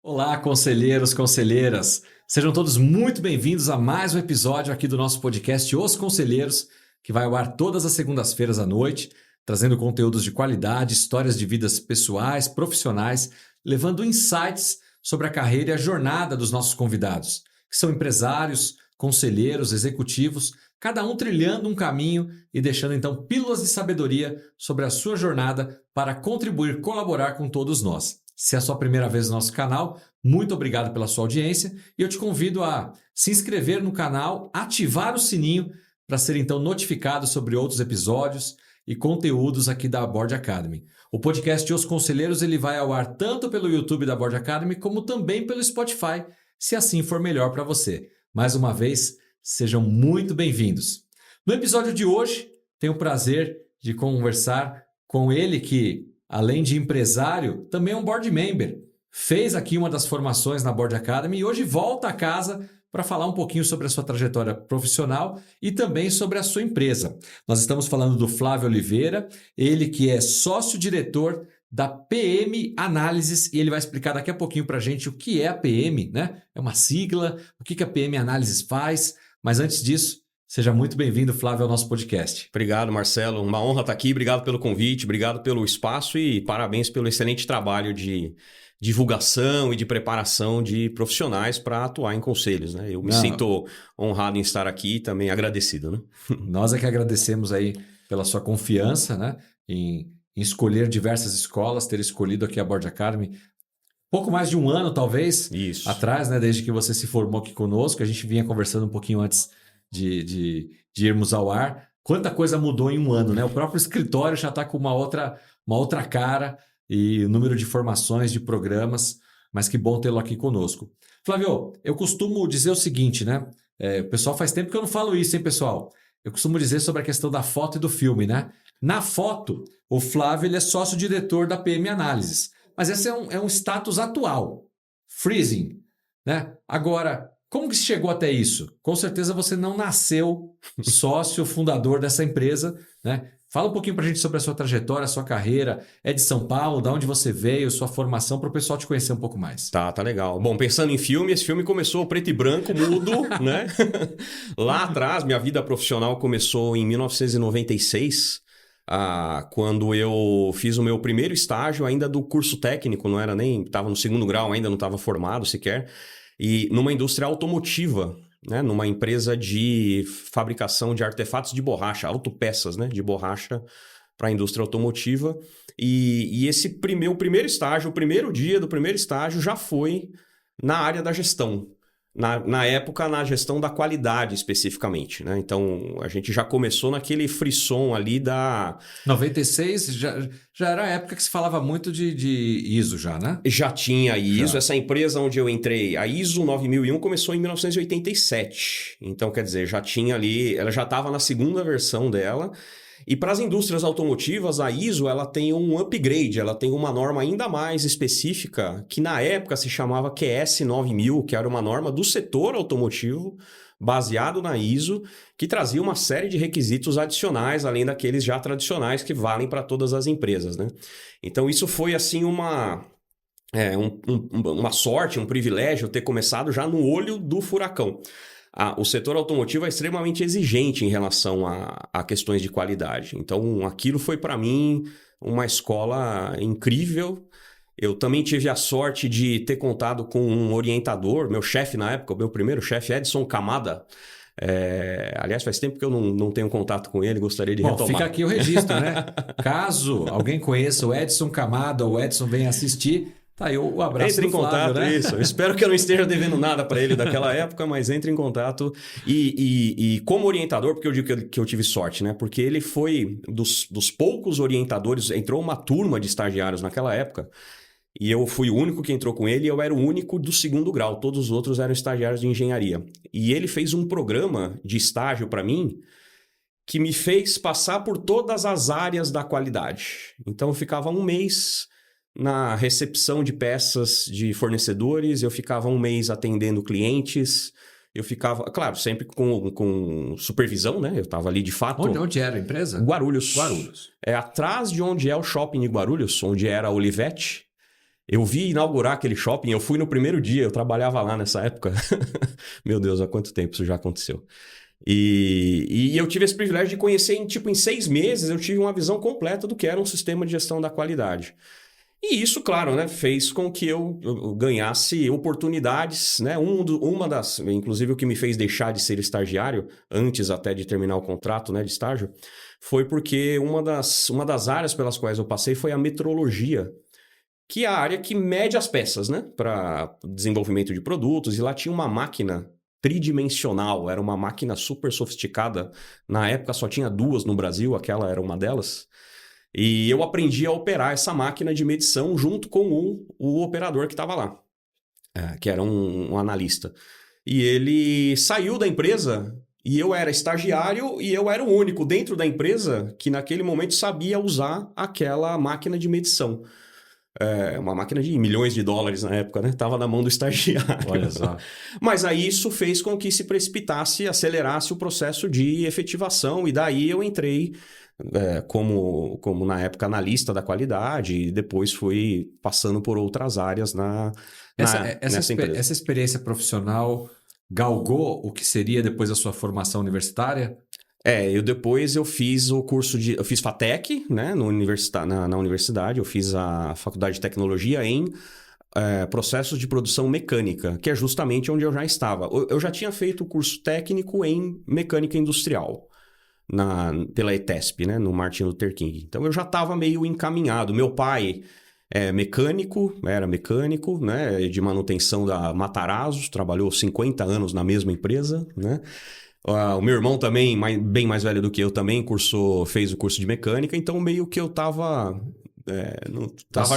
Olá, conselheiros, conselheiras. Sejam todos muito bem-vindos a mais um episódio aqui do nosso podcast Os Conselheiros, que vai ao ar todas as segundas-feiras à noite, trazendo conteúdos de qualidade, histórias de vidas pessoais, profissionais, levando insights sobre a carreira e a jornada dos nossos convidados, que são empresários, conselheiros, executivos, cada um trilhando um caminho e deixando então pílulas de sabedoria sobre a sua jornada para contribuir, colaborar com todos nós. Se é a sua primeira vez no nosso canal, muito obrigado pela sua audiência e eu te convido a se inscrever no canal, ativar o sininho para ser então notificado sobre outros episódios e conteúdos aqui da Board Academy. O podcast Os Conselheiros ele vai ao ar tanto pelo YouTube da Board Academy como também pelo Spotify, se assim for melhor para você. Mais uma vez, sejam muito bem-vindos. No episódio de hoje, tenho o prazer de conversar com ele que, além de empresário, também é um board member. Fez aqui uma das formações na Board Academy e hoje volta a casa para falar um pouquinho sobre a sua trajetória profissional e também sobre a sua empresa. Nós estamos falando do Flávio Oliveira, ele que é sócio-diretor da PM Análises e ele vai explicar daqui a pouquinho para a gente o que é a PM, né? É uma sigla, o que a PM Análises faz, mas antes disso, seja muito bem-vindo, Flávio, ao nosso podcast. Obrigado, Marcelo. Uma honra estar aqui. Obrigado pelo convite, obrigado pelo espaço e parabéns pelo excelente trabalho de divulgação e de preparação de profissionais para atuar em conselhos, né? Eu me sinto honrado em estar aqui e também agradecido, né? Nós é que agradecemos aí pela sua confiança, né? Em escolher diversas escolas, ter escolhido aqui a Board Academy. Pouco mais de um ano, talvez, atrás, né? Desde que você se formou aqui conosco. A gente vinha conversando um pouquinho antes de irmos ao ar. Quanta coisa mudou em um ano, né? O próprio escritório já está com uma outra cara e número de formações, de programas, mas que bom tê-lo aqui conosco. Flávio, eu costumo dizer o seguinte, né? O pessoal faz tempo que eu não falo isso, hein, pessoal? Eu costumo dizer sobre a questão da foto e do filme, né? Na foto, o Flávio ele é sócio-diretor da PM Análises, mas esse é um status atual, freezing, né? Agora, como que se chegou até isso? Com certeza você não nasceu sócio, fundador dessa empresa, né? Fala um pouquinho para a gente sobre a sua trajetória, a sua carreira. É de São Paulo? De onde você veio? Sua formação, para o pessoal te conhecer um pouco mais. Tá legal. Bom, pensando em filme, esse filme começou preto e branco, mudo, né? Lá atrás, minha vida profissional começou em 1996, quando eu fiz o meu primeiro estágio ainda do curso técnico, não era nem... Estava no segundo grau ainda, não estava formado sequer. E numa indústria automotiva, né, numa empresa de fabricação de artefatos de borracha, autopeças, né, de borracha para a indústria automotiva. E esse o primeiro estágio, o primeiro dia do primeiro estágio já foi na área da gestão. Na época, na gestão da qualidade especificamente, né? Então, a gente já começou naquele frisson ali da... 96 já era a época que se falava muito de ISO já, né? Já tinha ISO. Essa empresa onde eu entrei, a ISO 9001, começou em 1987. Então, quer dizer, já tinha ali... Ela já estava na segunda versão dela. E para as indústrias automotivas, a ISO ela tem um upgrade, ela tem uma norma ainda mais específica, que na época se chamava QS 9000, que era uma norma do setor automotivo, baseado na ISO, que trazia uma série de requisitos adicionais, além daqueles já tradicionais que valem para todas as empresas, né? Então isso foi assim uma sorte, um privilégio ter começado já no olho do furacão. O setor automotivo é extremamente exigente em relação a questões de qualidade. Então, aquilo foi, para mim, uma escola incrível. Eu também tive a sorte de ter contado com um orientador, meu chefe na época, o meu primeiro chefe, Edson Camada. Aliás, faz tempo que eu não tenho contato com ele, gostaria de retomar. Fica aqui o registro, né? Caso alguém conheça o Edson Camada, ou o Edson venha assistir... Tá aí o abraço entre do Flávio, em contato, né? Isso. Espero que eu não esteja devendo nada para ele daquela época, mas entre em contato. E como orientador, porque eu digo que eu tive sorte, né? Porque ele foi dos poucos orientadores, entrou uma turma de estagiários naquela época, e eu fui o único que entrou com ele, e eu era o único do segundo grau, todos os outros eram estagiários de engenharia. E ele fez um programa de estágio para mim, que me fez passar por todas as áreas da qualidade. Então eu ficava um mês... na recepção de peças de fornecedores, eu ficava um mês atendendo clientes, eu ficava, claro, sempre com supervisão, né? Eu estava ali de fato... Onde era a empresa? Guarulhos. É atrás de onde é o shopping de Guarulhos, onde era a Olivetti. Eu vi inaugurar aquele shopping, eu fui no primeiro dia, eu trabalhava lá nessa época. Meu Deus, há quanto tempo isso já aconteceu? E eu tive esse privilégio de conhecer, em 6 meses, eu tive uma visão completa do que era um sistema de gestão da qualidade. E isso, claro, né, fez com que eu ganhasse oportunidades, né? Inclusive o que me fez deixar de ser estagiário, antes até de terminar o contrato, né, de estágio, foi porque uma das áreas pelas quais eu passei foi a metrologia, que é a área que mede as peças, né, para desenvolvimento de produtos, e lá tinha uma máquina tridimensional, era uma máquina super sofisticada. Na época só tinha 2 no Brasil, aquela era uma delas. E eu aprendi a operar essa máquina de medição junto com o operador que estava lá, que era um analista. E ele saiu da empresa e eu era estagiário e eu era o único dentro da empresa que naquele momento sabia usar aquela máquina de medição. Uma máquina de milhões de dólares na época, né? Tava na mão do estagiário. Olha só. Mas aí isso fez com que se precipitasse, acelerasse o processo de efetivação, e daí eu entrei como na época analista da qualidade, e depois fui passando por outras áreas nessa empresa. Essa experiência profissional galgou o que seria depois da sua formação universitária? Depois eu fiz eu fiz FATEC, né, na universidade, eu fiz a faculdade de tecnologia em processos de produção mecânica, que é justamente onde eu já estava. Eu já tinha feito o curso técnico em mecânica industrial, pela ETESP, né, no Martin Luther King. Então eu já estava meio encaminhado. Meu pai era mecânico, né, de manutenção da Matarazzo, trabalhou 50 anos na mesma empresa, né? O meu irmão também, bem mais velho do que eu, também fez o curso de mecânica, então meio que eu tava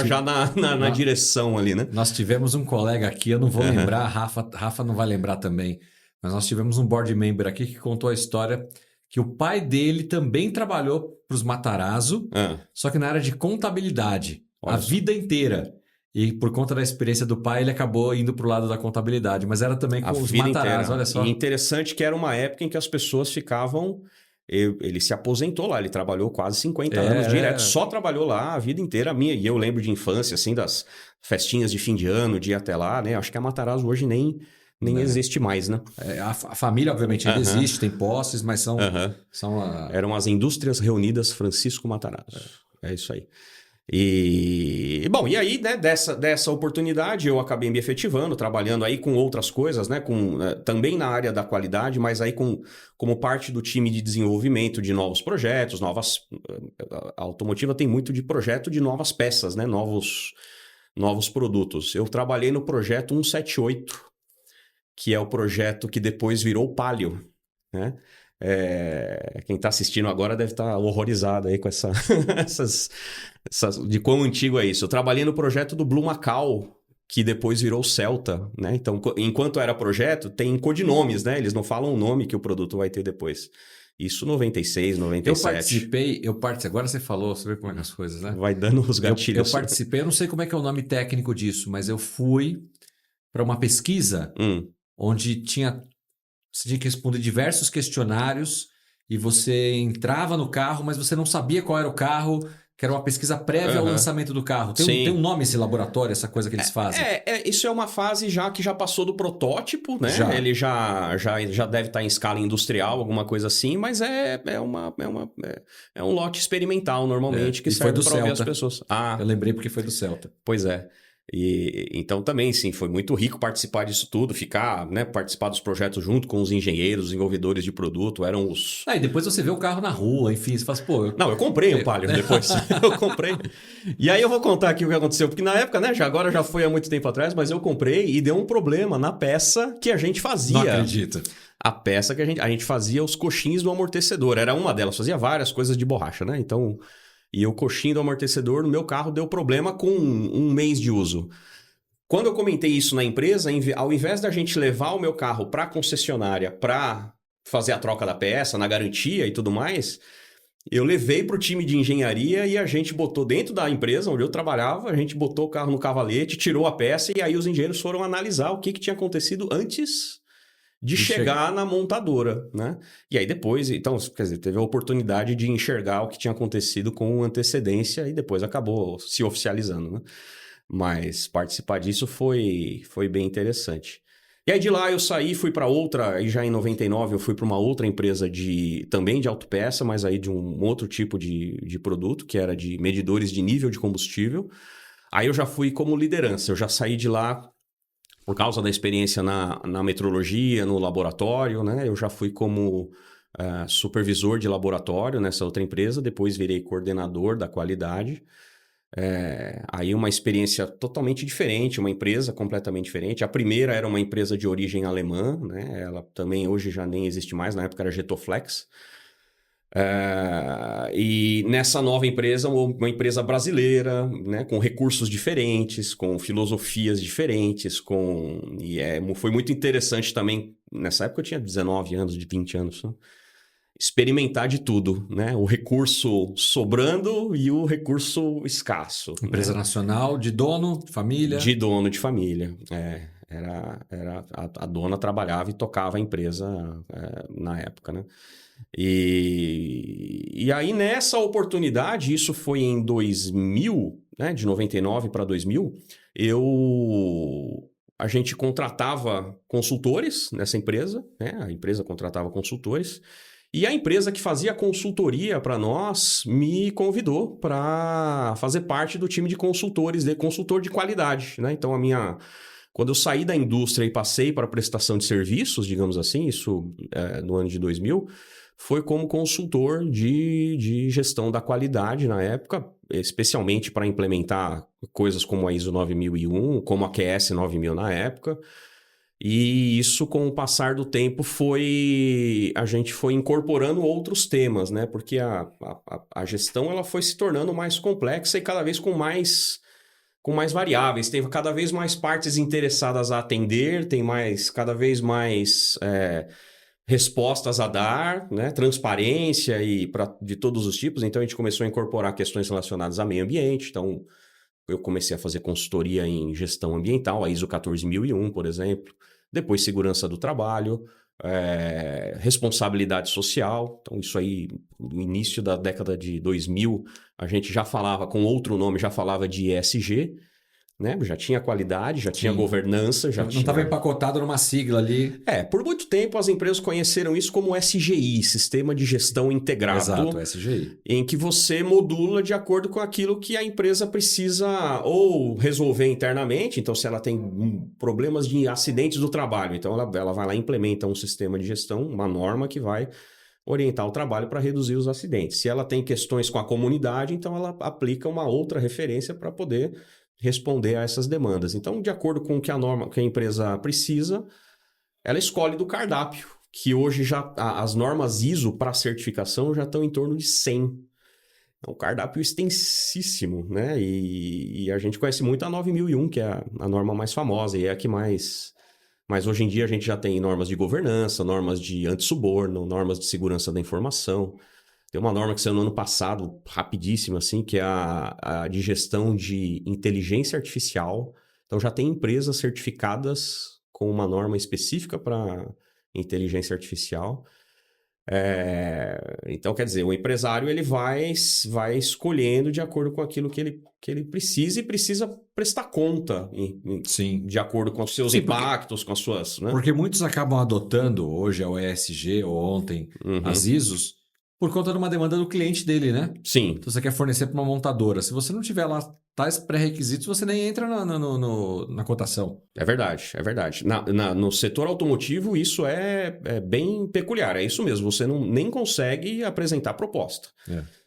já na direção ali, né? Nós tivemos um colega aqui, eu não vou lembrar, Rafa não vai lembrar também, mas nós tivemos um board member aqui que contou a história que o pai dele também trabalhou para os Matarazzo, só que na área de contabilidade, a vida inteira. E por conta da experiência do pai, ele acabou indo para o lado da contabilidade. Mas era também com os Matarazzo, olha só. E interessante que era uma época em que as pessoas ficavam... Ele se aposentou lá, ele trabalhou quase 50 anos direto, só trabalhou lá a vida inteira minha. E eu lembro de infância, assim, das festinhas de fim de ano, de ir até lá, né? Acho que a Matarazzo hoje nem existe mais, né? A família, obviamente, ainda existe, tem posses, mas são Eram as Indústrias Reunidas Francisco Matarazzo. É isso aí. E aí, né, dessa oportunidade eu acabei me efetivando, trabalhando aí com outras coisas, né, também na área da qualidade, mas aí como parte do time de desenvolvimento de novos projetos, a automotiva tem muito de projeto de novas peças, né, novos produtos. Eu trabalhei no projeto 178, que é o projeto que depois virou o Palio, né? Quem está assistindo agora deve estar horrorizado aí com de quão antigo é isso. Eu trabalhei no projeto do Blue Macau, que depois virou Celta, né? Então, enquanto era projeto, tem codinomes, né? Eles não falam o nome que o produto vai ter depois. Isso 96, 97. Agora você falou, você vê como é que as coisas, né? Vai dando os gatilhos. Eu participei, eu não sei como é que é o nome técnico disso, mas eu fui para uma pesquisa onde você tinha que responder diversos questionários e você entrava no carro, mas você não sabia qual era o carro, que era uma pesquisa prévia ao lançamento do carro. Tem um nome esse laboratório, essa coisa que eles fazem? Isso é uma fase que já passou do protótipo, né? Ele já deve estar em escala industrial, alguma coisa assim, mas é um lote experimental, normalmente, que serve para ouvir as pessoas. Eu lembrei porque foi do Celta. Pois é. E então também, sim, foi muito rico participar disso tudo, participar dos projetos junto com os engenheiros, os desenvolvedores de produto, eram os... E depois você vê o carro na rua, enfim, você fala assim, Não, eu comprei o Palio depois, eu comprei. E aí eu vou contar aqui o que aconteceu, porque na época, né, agora já foi há muito tempo atrás, mas eu comprei e deu um problema na peça que a gente fazia. Não acredito. A peça que a gente fazia os coxins do amortecedor, era uma delas, fazia várias coisas de borracha, né, então... E o coxinho do amortecedor no meu carro deu problema com um mês de uso. Quando eu comentei isso na empresa, ao invés da gente levar o meu carro para a concessionária para fazer a troca da peça, na garantia e tudo mais, eu levei para o time de engenharia e a gente botou dentro da empresa onde eu trabalhava, a gente botou o carro no cavalete, tirou a peça e aí os engenheiros foram analisar o que tinha acontecido antes de chegar na montadora, né? E aí depois, então, quer dizer, teve a oportunidade de enxergar o que tinha acontecido com antecedência e depois acabou se oficializando, né? Mas participar disso foi bem interessante. E aí de lá eu saí, fui para outra, aí já em 99 eu fui para uma outra empresa também de autopeça, mas aí de um outro tipo de produto, que era de medidores de nível de combustível. Aí eu já fui como liderança, eu já saí de lá por causa da experiência na metrologia, no laboratório, né? Eu já fui como supervisor de laboratório nessa outra empresa, depois virei coordenador da qualidade. Aí uma experiência totalmente diferente, uma empresa completamente diferente. A primeira era uma empresa de origem alemã, né? Ela também hoje já nem existe mais, na época era Getoflex. E nessa nova empresa, uma empresa brasileira, né? Com recursos diferentes, com filosofias diferentes, foi muito interessante também. Nessa época eu tinha 19 anos, de 20 anos, né? Experimentar de tudo, né? O recurso sobrando e o recurso escasso. Empresa nacional, de dono, família? De dono de família. A dona trabalhava e tocava a empresa na época, né? E aí, nessa oportunidade, isso foi em 2000, né? De 99 para 2000, a gente contratava consultores nessa empresa, né? A empresa contratava consultores. E a empresa que fazia consultoria para nós me convidou para fazer parte do time de consultores, de consultor de qualidade, né? Então, quando eu saí da indústria e passei para a prestação de serviços, digamos assim, isso no ano de 2000, foi como consultor de gestão da qualidade na época, especialmente para implementar coisas como a ISO 9001, como a QS 9000 na época. E isso, com o passar do tempo, a gente foi incorporando outros temas, né? Porque a gestão ela foi se tornando mais complexa e cada vez com mais variáveis. Tem cada vez mais partes interessadas a atender, tem cada vez mais respostas a dar, né? Transparência de todos os tipos. Então, a gente começou a incorporar questões relacionadas a meio ambiente. Então, eu comecei a fazer consultoria em gestão ambiental, a ISO 14001, por exemplo. Depois, segurança do trabalho, responsabilidade social. Então, isso aí, no início da década de 2000, a gente já falava com outro nome, já falava de ESG, né? Já tinha qualidade, já tinha governança, já não estava empacotado numa sigla ali. Por muito tempo as empresas conheceram isso como SGI, Sistema de Gestão Integrado. Exato, SGI. Em que você modula de acordo com aquilo que a empresa precisa ou resolver internamente. Então, se ela tem problemas de acidentes do trabalho, então ela vai lá e implementa um sistema de gestão, uma norma que vai orientar o trabalho para reduzir os acidentes. Se ela tem questões com a comunidade, então ela aplica uma outra referência para poder responder a essas demandas. Então, de acordo com o que a empresa precisa, ela escolhe do cardápio, que hoje as normas ISO para certificação já estão em torno de 100. É um cardápio extensíssimo, né? E a gente conhece muito a 9001, que é a norma mais famosa e é a que mais... Mas hoje em dia a gente já tem normas de governança, normas de antissuborno, normas de segurança da informação. Tem uma norma que saiu no ano passado, rapidíssima, assim, que é a de gestão de inteligência artificial. Então, já tem empresas certificadas com uma norma específica para inteligência artificial. Então, quer dizer, o empresário ele vai escolhendo de acordo com aquilo que ele precisa e precisa prestar conta Sim. De acordo com os seus impactos, com as suas... Né? Porque muitos acabam adotando hoje a ESG ou ontem as ISOs por conta de uma demanda do cliente dele, né? Sim. Então, você quer fornecer para uma montadora. Se você não tiver lá tais pré-requisitos, você nem entra na cotação. É verdade, é verdade. No setor automotivo, isso é bem peculiar. É isso mesmo, você nem consegue apresentar proposta.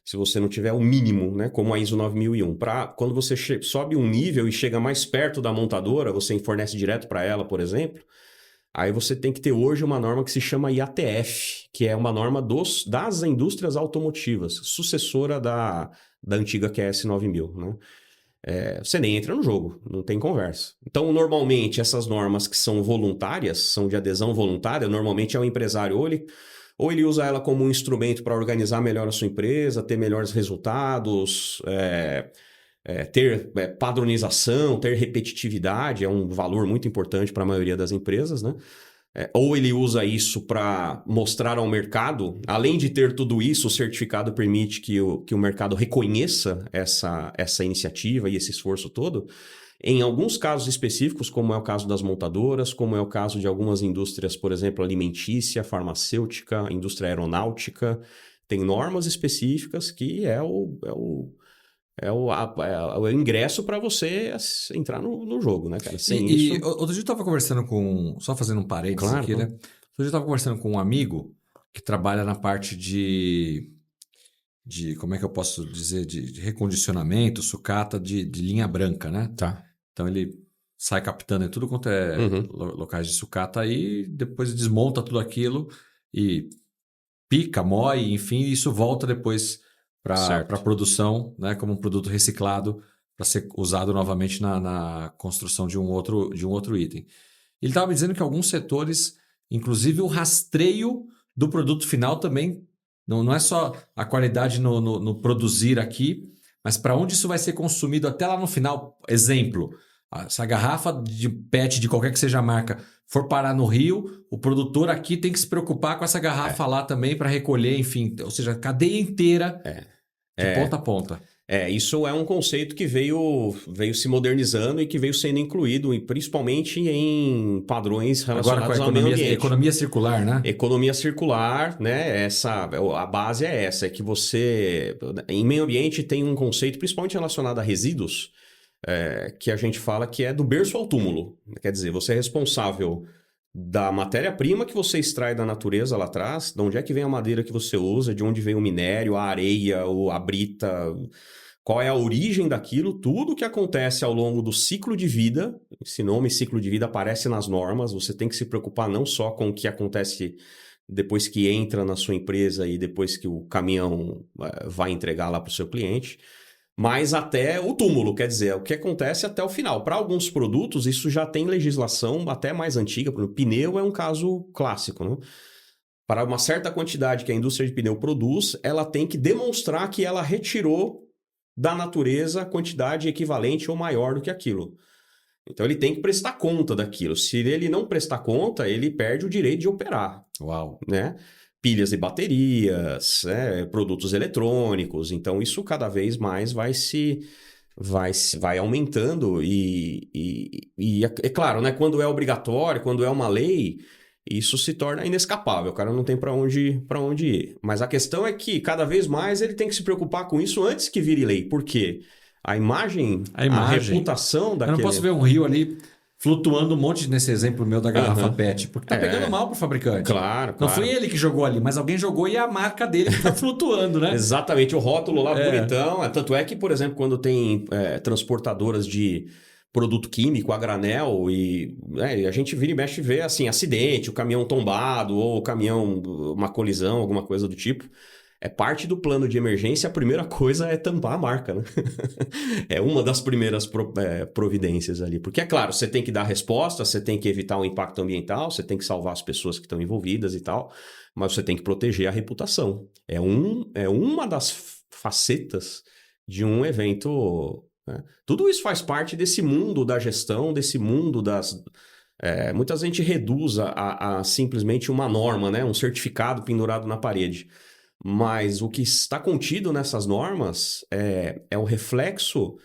Se você não tiver o mínimo, né? Como a ISO 9001. Quando você sobe um nível e chega mais perto da montadora, você fornece direto para ela, por exemplo... Aí você tem que ter hoje uma norma que se chama IATF, que é uma norma das indústrias automotivas, sucessora da antiga QS 9000, né? Você nem entra no jogo, não tem conversa. Então, normalmente, essas normas que são voluntárias, são de adesão voluntária, normalmente é o empresário ou ele usa ela como um instrumento para organizar melhor a sua empresa, ter melhores resultados... ter padronização, ter repetitividade é um valor muito importante para a maioria das empresas, né? Ou ele usa isso para mostrar ao mercado, além de ter tudo isso, o certificado permite que o mercado reconheça essa iniciativa e esse esforço todo. Em alguns casos específicos, como é o caso das montadoras, como é o caso de algumas indústrias, por exemplo, alimentícia, farmacêutica, indústria aeronáutica, tem normas específicas que é o ingresso para você entrar no jogo, né, cara? Sem isso... E outro dia eu estava conversando com... Só fazendo um parênteses Claro, aqui, claro. né? Outro dia eu estava conversando com um amigo que trabalha na parte de como é que eu posso dizer? De recondicionamento, sucata de linha branca, né? Tá. Então ele sai captando em tudo quanto é locais de sucata aí, depois desmonta tudo aquilo e pica, moe, enfim, e isso volta depois para a produção, né, como um produto reciclado para ser usado novamente na construção de um outro item. Ele estava me dizendo que alguns setores, inclusive o rastreio do produto final também, não é só a qualidade no produzir aqui, mas para onde isso vai ser consumido até lá no final. Exemplo, se a garrafa de PET de qualquer que seja a marca for parar no rio, o produtor aqui tem que se preocupar com essa garrafa lá também para recolher, enfim. Ou seja, a cadeia inteira de ponta a ponta. Isso é um conceito que veio se modernizando e que veio sendo incluído, principalmente em padrões relacionados ao meio ambiente. Economia circular, né? Economia circular, né? A base é essa, é que você... Em meio ambiente tem um conceito, principalmente relacionado a resíduos, que a gente fala que é do berço ao túmulo. Quer dizer, você é responsável da matéria-prima que você extrai da natureza lá atrás, de onde é que vem a madeira que você usa, de onde vem o minério, a areia, a brita, qual é a origem daquilo, tudo que acontece ao longo do ciclo de vida. Esse nome ciclo de vida aparece nas normas, você tem que se preocupar não só com o que acontece depois que entra na sua empresa e depois que o caminhão vai entregar lá para o seu cliente, mas até o túmulo, quer dizer, o que acontece até o final. Para alguns produtos, isso já tem legislação até mais antiga, por exemplo, pneu é um caso clássico, né? Para uma certa quantidade que a indústria de pneu produz, ela tem que demonstrar que ela retirou da natureza quantidade equivalente ou maior do que aquilo. Então ele tem que prestar conta daquilo. Se ele não prestar conta, ele perde o direito de operar. Uau! Né? Pilhas e baterias, produtos eletrônicos. Então, isso cada vez mais vai aumentando e é claro, né? Quando é obrigatório, quando é uma lei, isso se torna inescapável. O cara não tem para onde ir. Mas a questão é que cada vez mais ele tem que se preocupar com isso antes que vire lei. Por quê? A imagem, a reputação daquele... Eu não posso ver um rio ali flutuando um monte nesse exemplo meu da garrafa PET, porque tá pegando mal pro fabricante. Claro. Não foi ele que jogou ali, mas alguém jogou e é a marca dele que tá flutuando, né? Exatamente, o rótulo lá bonitão. Tanto é que, por exemplo, quando tem transportadoras de produto químico a granel e a gente vira e mexe e vê assim, acidente, o caminhão tombado ou o caminhão, uma colisão, alguma coisa do tipo. É parte do plano de emergência, a primeira coisa é tampar a marca, né? É uma das primeiras providências ali. Porque, é claro, você tem que dar resposta, você tem que evitar o impacto ambiental, você tem que salvar as pessoas que estão envolvidas e tal, mas você tem que proteger a reputação. É uma das facetas de um evento... Né? Tudo isso faz parte desse mundo da gestão, desse mundo das... muita gente reduz a simplesmente uma norma, né? Um certificado pendurado na parede. Mas o que está contido nessas normas é o reflexo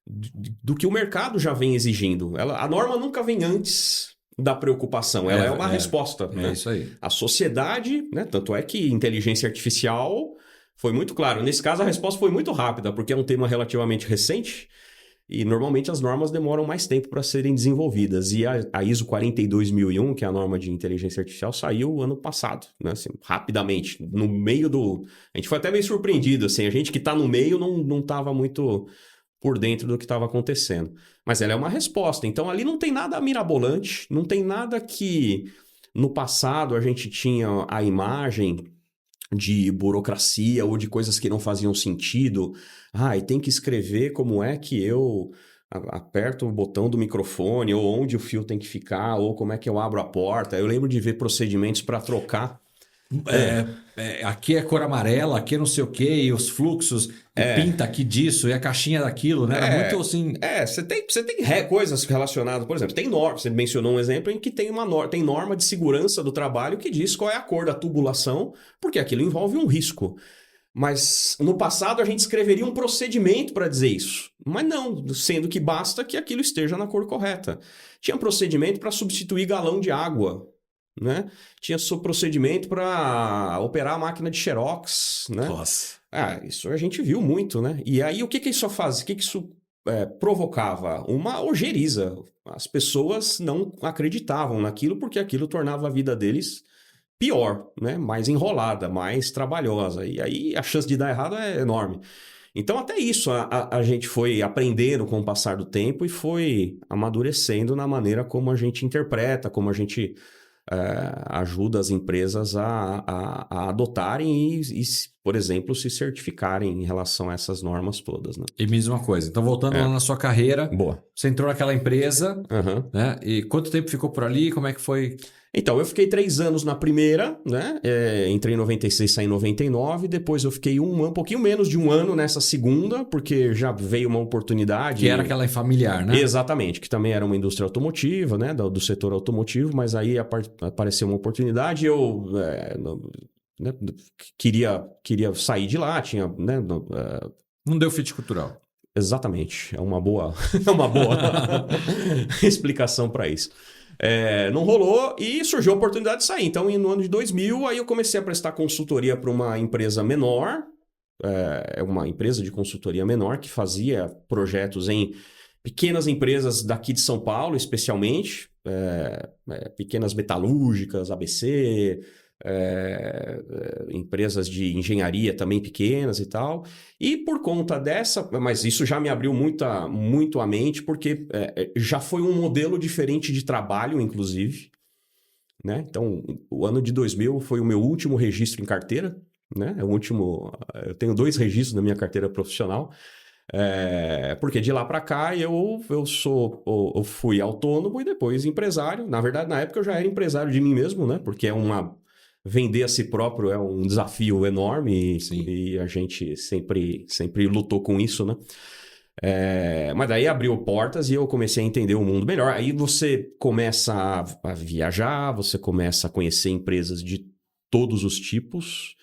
do que o mercado já vem exigindo. A norma nunca vem antes da preocupação, ela é uma resposta. É né? isso aí. A sociedade, né? Tanto é que inteligência artificial foi muito claro. Nesse caso, a resposta foi muito rápida, porque é um tema relativamente recente. E normalmente as normas demoram mais tempo para serem desenvolvidas. E a ISO 42001, que é a norma de inteligência artificial, saiu ano passado, né? Assim, rapidamente, no meio do... A gente foi até meio surpreendido, assim, a gente que está no meio não estava muito por dentro do que estava acontecendo. Mas ela é uma resposta, então ali não tem nada mirabolante, não tem nada que no passado a gente tinha a imagem de burocracia ou de coisas que não faziam sentido. E tem que escrever como é que eu aperto o botão do microfone, ou onde o fio tem que ficar, ou como é que eu abro a porta. Eu lembro de ver procedimentos para trocar. Aqui é cor amarela, aqui é não sei o quê, e os fluxos, e pinta aqui disso, e a caixinha daquilo, né? Era muito assim... Você tem coisas relacionadas, por exemplo, tem norma, você mencionou um exemplo em que tem norma de segurança do trabalho que diz qual é a cor da tubulação, porque aquilo envolve um risco. Mas no passado a gente escreveria um procedimento para dizer isso. Mas não, sendo que basta que aquilo esteja na cor correta. Tinha procedimento para substituir galão de água, né? Tinha procedimento para operar a máquina de Xerox, né? Nossa. Isso a gente viu muito, né? E aí o que isso faz? O que isso provocava? Uma ojeriza. As pessoas não acreditavam naquilo porque aquilo tornava a vida deles pior, né? Mais enrolada, mais trabalhosa. E aí a chance de dar errado é enorme. Então até isso a gente foi aprendendo com o passar do tempo e foi amadurecendo na maneira como a gente interpreta, como a gente ajuda as empresas a adotarem e, por exemplo, se certificarem em relação a essas normas todas, né? E me diz uma coisa, então voltando lá na sua carreira, Boa. Você entrou naquela empresa, né? E quanto tempo ficou por ali? Como é que foi? Então, eu fiquei 3 anos na primeira, né? Entrei em 96, saí em 99. Depois eu fiquei um pouquinho menos de um ano nessa segunda, porque já veio uma oportunidade. Que era aquela familiar, né? Exatamente, que também era uma indústria automotiva, né? Do setor automotivo, mas aí apareceu uma oportunidade e eu queria sair de lá, tinha... Né, não deu fit cultural. Exatamente, é uma boa explicação para isso. Não rolou e surgiu a oportunidade de sair. Então, no ano de 2000, aí eu comecei a prestar consultoria para uma empresa menor, uma empresa de consultoria menor que fazia projetos em pequenas empresas daqui de São Paulo, especialmente, pequenas metalúrgicas, ABC, empresas de engenharia também pequenas e tal. E por conta dessa, mas isso já me abriu muito a mente, porque já foi um modelo diferente de trabalho, inclusive, né? Então, o ano de 2000 foi o meu último registro em carteira, né? Eu tenho 2 registros na minha carteira profissional, porque de lá para cá eu fui autônomo e depois empresário. Na verdade, na época eu já era empresário de mim mesmo, né? Porque vender a si próprio é um desafio enorme e a gente sempre lutou com isso, né? Mas daí abriu portas e eu comecei a entender o mundo melhor. Aí você começa a viajar, você começa a conhecer empresas de todos os tipos,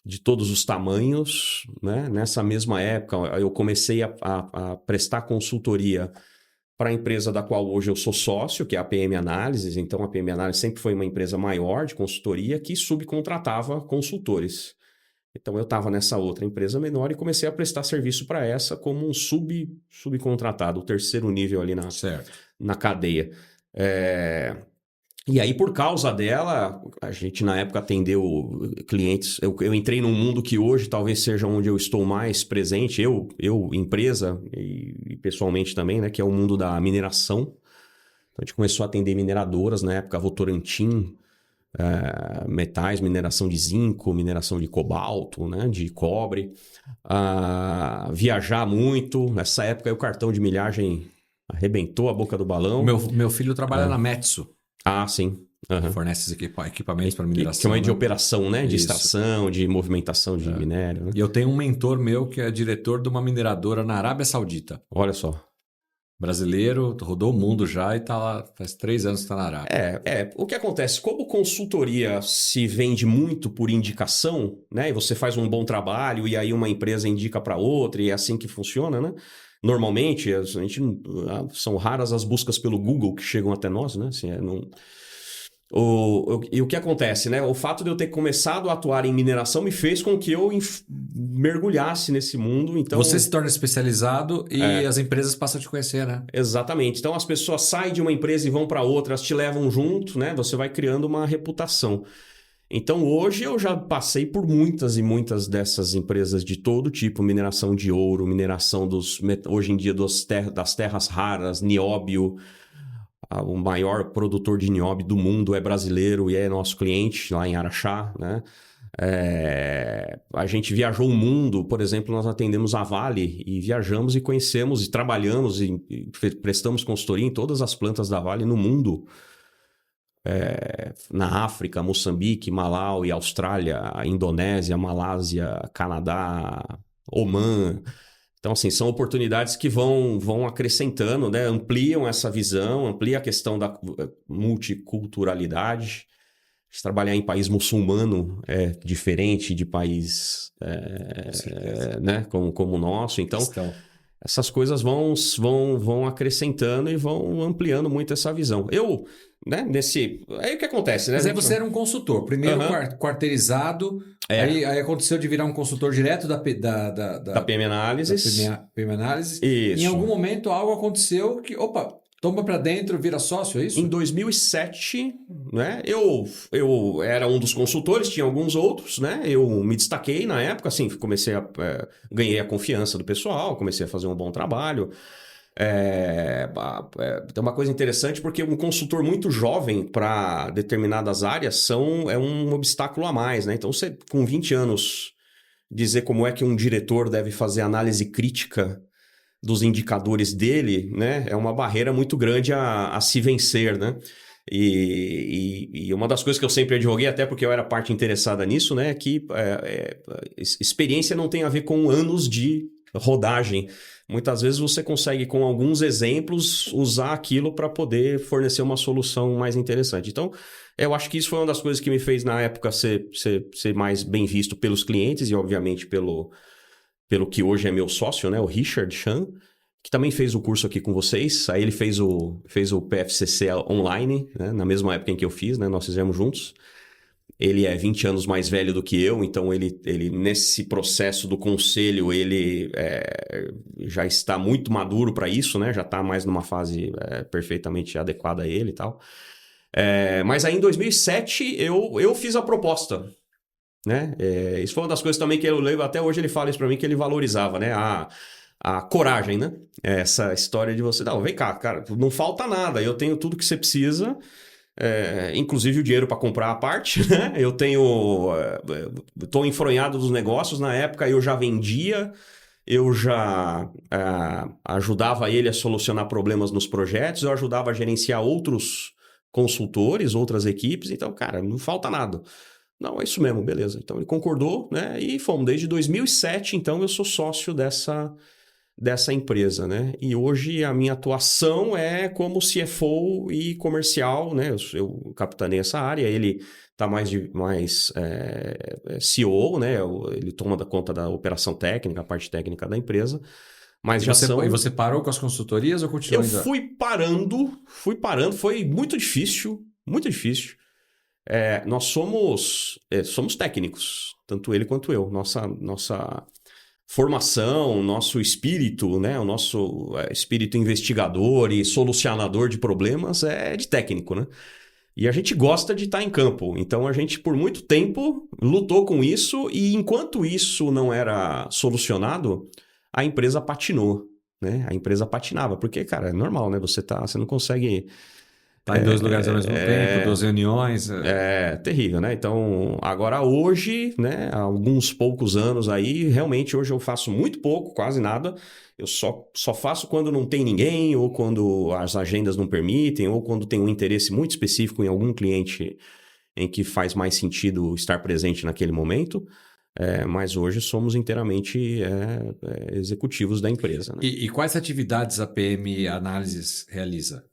de todos os tamanhos, né? Nessa mesma época eu comecei a prestar consultoria para a empresa da qual hoje eu sou sócio, que é a PM Análises. Então, a PM Análises sempre foi uma empresa maior de consultoria que subcontratava consultores. Então, eu estava nessa outra empresa menor e comecei a prestar serviço para essa como um subcontratado, o terceiro nível ali na cadeia. E aí, por causa dela, a gente na época atendeu clientes. Eu entrei num mundo que hoje talvez seja onde eu estou mais presente, eu empresa e pessoalmente também, né? Que é o mundo da mineração. Então, a gente começou a atender mineradoras na época, Votorantim, metais, mineração de zinco, mineração de cobalto, né? De cobre. Viajar muito. Nessa época, o cartão de milhagem arrebentou a boca do balão. Meu filho trabalha na Metso. Sim. Fornece equipamentos para mineração. Que é uma de operação, né? De extração, de movimentação de minério. Né? E eu tenho um mentor meu que é diretor de uma mineradora na Arábia Saudita. Olha só. Brasileiro, rodou o mundo já e tá lá, faz 3 anos que está na Arábia. O que acontece? Como consultoria se vende muito por indicação, né? E você faz um bom trabalho e aí uma empresa indica para outra e é assim que funciona, né? Normalmente, são raras as buscas pelo Google que chegam até nós, né? Assim, e o que acontece, né? O fato de eu ter começado a atuar em mineração me fez com que eu mergulhasse nesse mundo. Então, você se torna especializado e as empresas passam a te conhecer, né? Exatamente. Então, as pessoas saem de uma empresa e vão para outra, elas te levam junto, né? Você vai criando uma reputação. Então, hoje eu já passei por muitas e muitas dessas empresas de todo tipo, mineração de ouro, mineração hoje em dia das terras raras, nióbio. O maior produtor de nióbio do mundo é brasileiro e é nosso cliente lá em Araxá, né? A gente viajou o mundo, por exemplo, nós atendemos a Vale e viajamos e conhecemos e trabalhamos e prestamos consultoria em todas as plantas da Vale no mundo. Na África, Moçambique, Malau e Austrália, Indonésia, Malásia, Canadá, Omã. Então, assim, são oportunidades que vão acrescentando, né? Ampliam essa visão, amplia a questão da multiculturalidade. trabalhar em país muçulmano é diferente de país né, como o nosso. Então, essas coisas vão acrescentando e vão ampliando muito essa visão. Eu, né, aí o que acontece, né? Mas aí você era um consultor. Primeiro quarteirizado, aí aconteceu de virar um consultor direto da PM Análises. Da PM Análises. Isso. Em algum momento algo aconteceu que, toma para dentro, vira sócio, é isso? Em 2007, né, eu era um dos consultores, tinha alguns outros, né? Eu me destaquei na época, assim, ganhei a confiança do pessoal, comecei a fazer um bom trabalho. Tem uma coisa interessante porque um consultor muito jovem para determinadas áreas é um obstáculo a mais, né? Então, você, com 20 anos, dizer como é que um diretor deve fazer análise crítica dos indicadores dele, né, é uma barreira muito grande a se vencer, né? E uma das coisas que eu sempre advoguei, até porque eu era parte interessada nisso, né, é que experiência não tem a ver com anos de rodagem. Muitas vezes você consegue, com alguns exemplos, usar aquilo para poder fornecer uma solução mais interessante. Então, eu acho que isso foi uma das coisas que me fez, na época, ser mais bem visto pelos clientes e, obviamente, pelo que hoje é meu sócio, né, o Richard Chan, que também fez o curso aqui com vocês. Aí ele fez o PFCC online, né, na mesma época em que eu fiz, né, nós fizemos juntos. Ele é 20 anos mais velho do que eu, então ele nesse processo do conselho, ele já está muito maduro para isso, né, já está mais numa fase perfeitamente adequada a ele e tal. Mas aí em 2007 eu fiz a proposta, né? Isso foi uma das coisas também que eu lembro, até hoje ele fala isso para mim, que ele valorizava, né? A coragem, né? Essa história de você, não, vem cá, cara, não falta nada, eu tenho tudo que você precisa, inclusive o dinheiro para comprar a parte, né? Eu estou enfronhado dos negócios, na época eu já vendia, eu já ajudava ele a solucionar problemas nos projetos, eu ajudava a gerenciar outros consultores, outras equipes, então, cara, não falta nada. Não, é isso mesmo, beleza. Então ele concordou, né? E fomos desde 2007, então eu sou sócio dessa empresa, né? E hoje a minha atuação é como CFO e comercial, né? Eu capitaneio essa área, ele está mais CEO, né? Ele toma conta da operação técnica, a parte técnica da empresa. Mas E você parou com as consultorias ou continuou ainda? Eu fui parando, foi muito difícil, muito difícil. Nós somos técnicos, tanto ele quanto eu. Nossa formação, nosso espírito, né? O nosso espírito investigador e solucionador de problemas é de técnico, né? E a gente gosta de estar em campo. Então a gente, por muito tempo, lutou com isso e enquanto isso não era solucionado, a empresa patinou, né? A empresa patinava, porque, cara, é normal, né? Você não consegue... Tá em dois lugares ao mesmo tempo, 2 reuniões. É terrível, né? Então, agora hoje, né? Há alguns poucos anos aí, realmente hoje eu faço muito pouco, quase nada. Eu só faço quando não tem ninguém, ou quando as agendas não permitem, ou quando tem um interesse muito específico em algum cliente em que faz mais sentido estar presente naquele momento. Mas hoje somos inteiramente executivos da empresa. Né? E quais atividades a PM Análises realiza?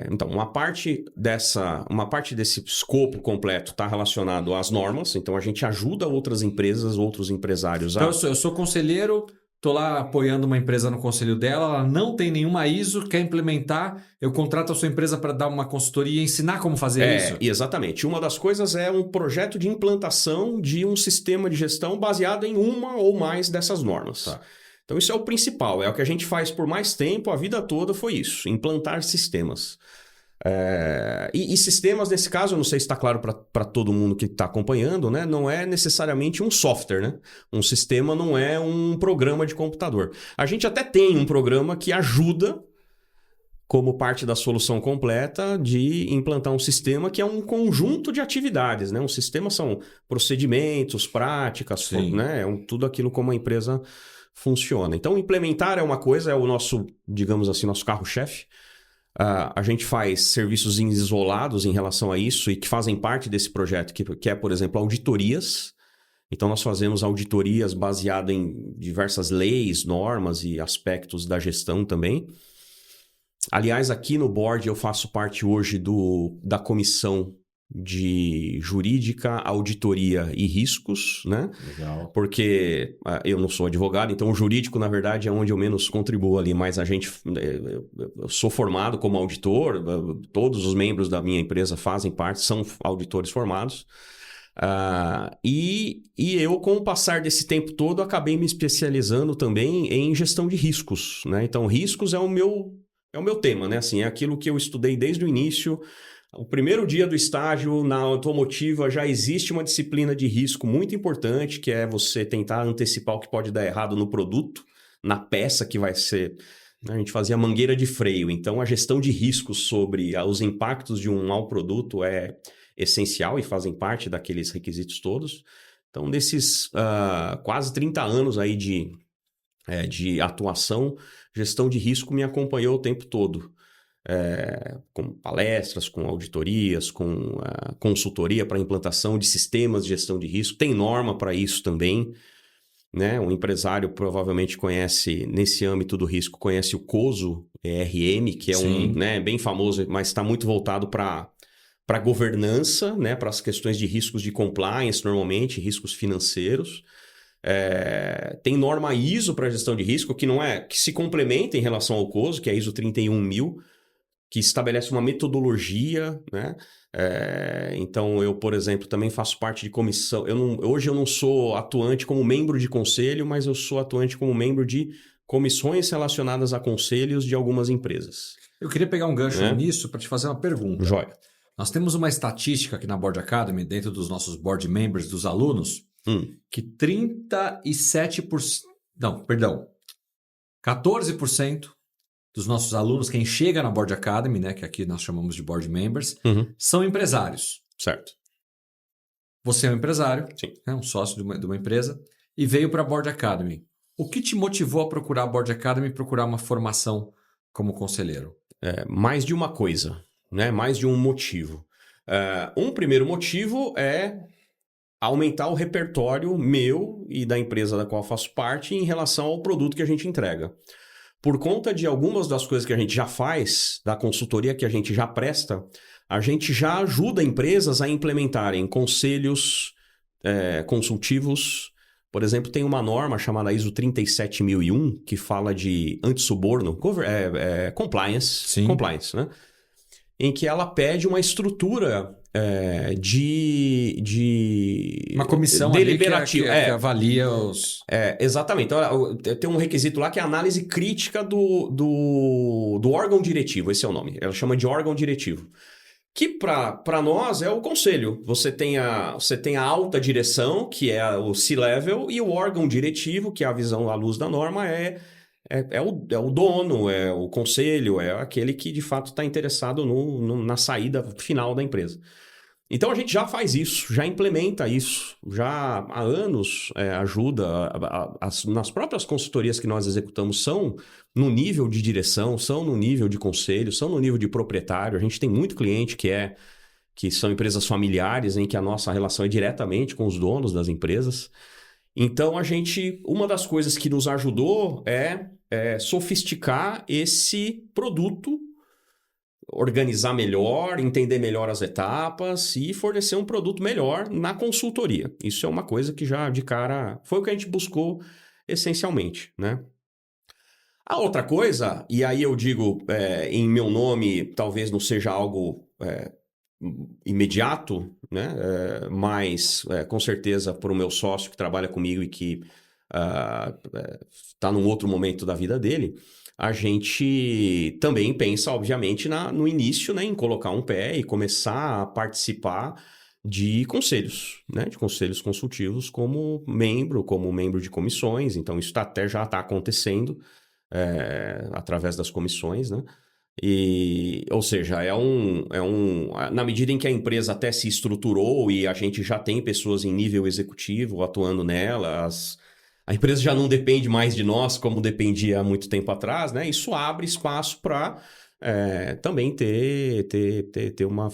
Então, uma parte desse escopo completo está relacionado às normas. Então, a gente ajuda outras empresas, outros empresários Então, eu sou conselheiro, estou lá apoiando uma empresa no conselho dela, ela não tem nenhuma ISO, quer implementar, eu contrato a sua empresa para dar uma consultoria e ensinar como fazer isso? Exatamente. Uma das coisas é um projeto de implantação de um sistema de gestão baseado em uma ou mais dessas normas. Tá. Então, isso é o principal, é o que a gente faz por mais tempo, a vida toda foi isso, implantar sistemas. E sistemas, nesse caso, eu não sei se está claro para todo mundo que está acompanhando, né? Não é necessariamente um software, né? Um sistema não é um programa de computador. A gente até tem um programa que ajuda, como parte da solução completa, de implantar um sistema que é um conjunto de atividades, né? Um sistema são procedimentos, práticas, né? Tudo aquilo como a empresa funciona. Então, implementar é uma coisa, é o nosso, digamos assim, nosso carro-chefe. A gente faz serviços isolados em relação a isso e que fazem parte desse projeto, que é, por exemplo, auditorias. Então, nós fazemos auditorias baseadas em diversas leis, normas e aspectos da gestão também. Aliás, aqui no board eu faço parte hoje da comissão de jurídica, auditoria e riscos, né? Legal. Porque eu não sou advogado, então o jurídico, na verdade, é onde eu menos contribuo ali, mas eu sou formado como auditor, todos os membros da minha empresa fazem parte, são auditores formados. E eu, com o passar desse tempo todo, acabei me especializando também em gestão de riscos, né? Então, riscos é o meu tema, né? Assim, é aquilo que eu estudei desde o início. O primeiro dia do estágio na automotiva já existe uma disciplina de risco muito importante, que é você tentar antecipar o que pode dar errado no produto, na peça que vai ser... A gente fazia mangueira de freio, então a gestão de riscos sobre os impactos de um mau produto é essencial e fazem parte daqueles requisitos todos. Então, desses quase 30 anos aí de atuação, gestão de risco me acompanhou o tempo todo. Com palestras, com auditorias, com consultoria para implantação de sistemas de gestão de risco. Tem norma para isso também, né? Um empresário provavelmente conhece, nesse âmbito do risco, conhece o COSO ERM, que é bem famoso, mas está muito voltado para governança, né? Para as questões de riscos de compliance, normalmente, riscos financeiros. Tem norma ISO para gestão de risco, que se complementa em relação ao COSO, que é a ISO 31000, que estabelece uma metodologia, né? Então, eu, por exemplo, também faço parte de comissão. Hoje eu não sou atuante como membro de conselho, mas eu sou atuante como membro de comissões relacionadas a conselhos de algumas empresas. Eu queria pegar um gancho nisso para te fazer uma pergunta. Joia. Nós temos uma estatística aqui na Board Academy, dentro dos nossos board members, dos alunos, que 14% dos nossos alunos, quem chega na Board Academy, né, que aqui nós chamamos de board members, são empresários. Certo. Você é um empresário, Sim. Um sócio de uma empresa, e veio para a Board Academy. O que te motivou a procurar a Board Academy e procurar uma formação como conselheiro? Mais de uma coisa, né? Mais de um motivo. Um primeiro motivo é aumentar o repertório meu e da empresa da qual faço parte em relação ao produto que a gente entrega. Por conta de algumas das coisas que a gente já faz, da consultoria que a gente já presta, a gente já ajuda empresas a implementarem conselhos consultivos. Por exemplo, tem uma norma chamada ISO 37001, que fala de antissuborno, compliance, Sim. Compliance, né? Em que ela pede uma estrutura de uma comissão deliberativa que avalia os... Exatamente. Então, tem um requisito lá que é a análise crítica do órgão diretivo. Esse é o nome. Ela chama de órgão diretivo. Que para nós é o conselho. Você tem a alta direção, que é o C-level, e o órgão diretivo, que é a visão à luz da norma, é o dono, é o conselho, é aquele que de fato está interessado na saída final da empresa. Então a gente já faz isso, já implementa isso, já há anos ajuda, nas próprias consultorias que nós executamos são no nível de direção, são no nível de conselho, são no nível de proprietário. A gente tem muito cliente que são empresas familiares em que a nossa relação é diretamente com os donos das empresas. Então uma das coisas que nos ajudou é sofisticar esse produto, organizar melhor, entender melhor as etapas e fornecer um produto melhor na consultoria. Isso é uma coisa que já de cara foi o que a gente buscou essencialmente, né? A outra coisa, e aí eu digo em meu nome, talvez não seja algo imediato, né? Mas com certeza por o meu sócio que trabalha comigo e que está num outro momento da vida dele, a gente também pensa, obviamente, no início, né, em colocar um pé e começar a participar de conselhos, né, de conselhos consultivos como membro de comissões. Então, isso já está acontecendo através das comissões, né? Ou seja, na medida em que a empresa até se estruturou e a gente já tem pessoas em nível executivo atuando nela, a empresa já não depende mais de nós como dependia há muito tempo atrás, né? Isso abre espaço para também ter uma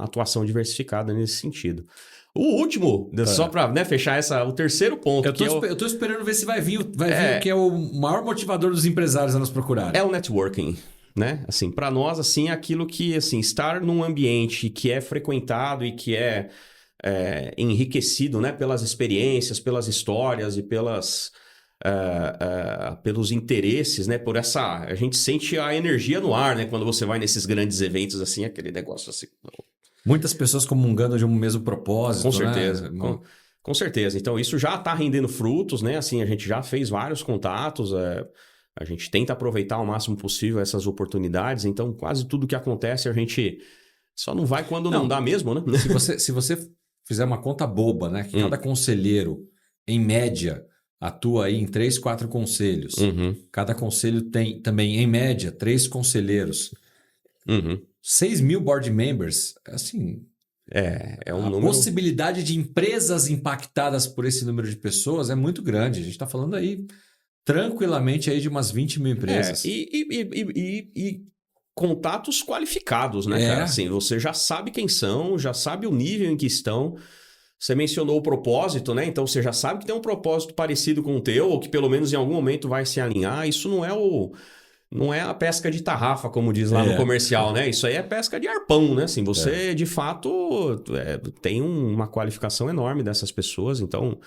atuação diversificada nesse sentido. O último, só para fechar o terceiro ponto. Eu tô esperando ver se vai vir o que é o maior motivador dos empresários a nos procurarem. É o networking. né? Assim, para nós, assim, é aquilo que, assim, estar num ambiente que é frequentado e que é enriquecido, né? Pelas experiências, pelas histórias e pelos interesses, né? A gente sente a energia no ar, né? Quando você vai nesses grandes eventos, assim, aquele negócio assim. Muitas pessoas comungando de um mesmo propósito, Com certeza, né? Com certeza. Então, isso já está rendendo frutos, né? Assim, a gente já fez vários contatos, a gente tenta aproveitar o máximo possível essas oportunidades. Então, quase tudo que acontece, a gente só não vai quando não dá mesmo, né? Se você fizer uma conta boba, né? Que cada conselheiro, em média, atua aí em 3, 4 conselhos. Cada conselho tem também, em média, 3 conselheiros. 6 mil board members, assim... um a número... possibilidade de empresas impactadas por esse número de pessoas é muito grande. A gente está falando aí tranquilamente aí de umas 20 mil empresas. E contatos qualificados, né, cara? Assim, você já sabe quem são, já sabe o nível em que estão. Você mencionou o propósito, né? Então você já sabe que tem um propósito parecido com o teu, ou que pelo menos em algum momento vai se alinhar. Isso não é a pesca de tarrafa, como diz lá no comercial, né? Isso aí é pesca de arpão, né? Assim, você, de fato, tem uma qualificação enorme dessas pessoas. Então,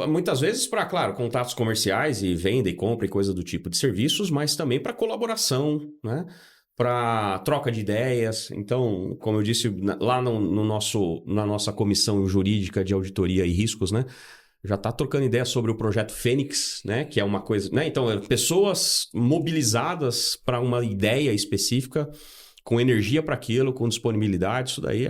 muitas vezes para, claro, contatos comerciais e venda e compra e coisa do tipo de serviços, mas também para colaboração, né? Para troca de ideias. Então, como eu disse, lá na nossa comissão jurídica de auditoria e riscos, né? Já está trocando ideia sobre o projeto Fênix, né? Que é uma coisa... né? Então, pessoas mobilizadas para uma ideia específica, com energia para aquilo, com disponibilidade, isso daí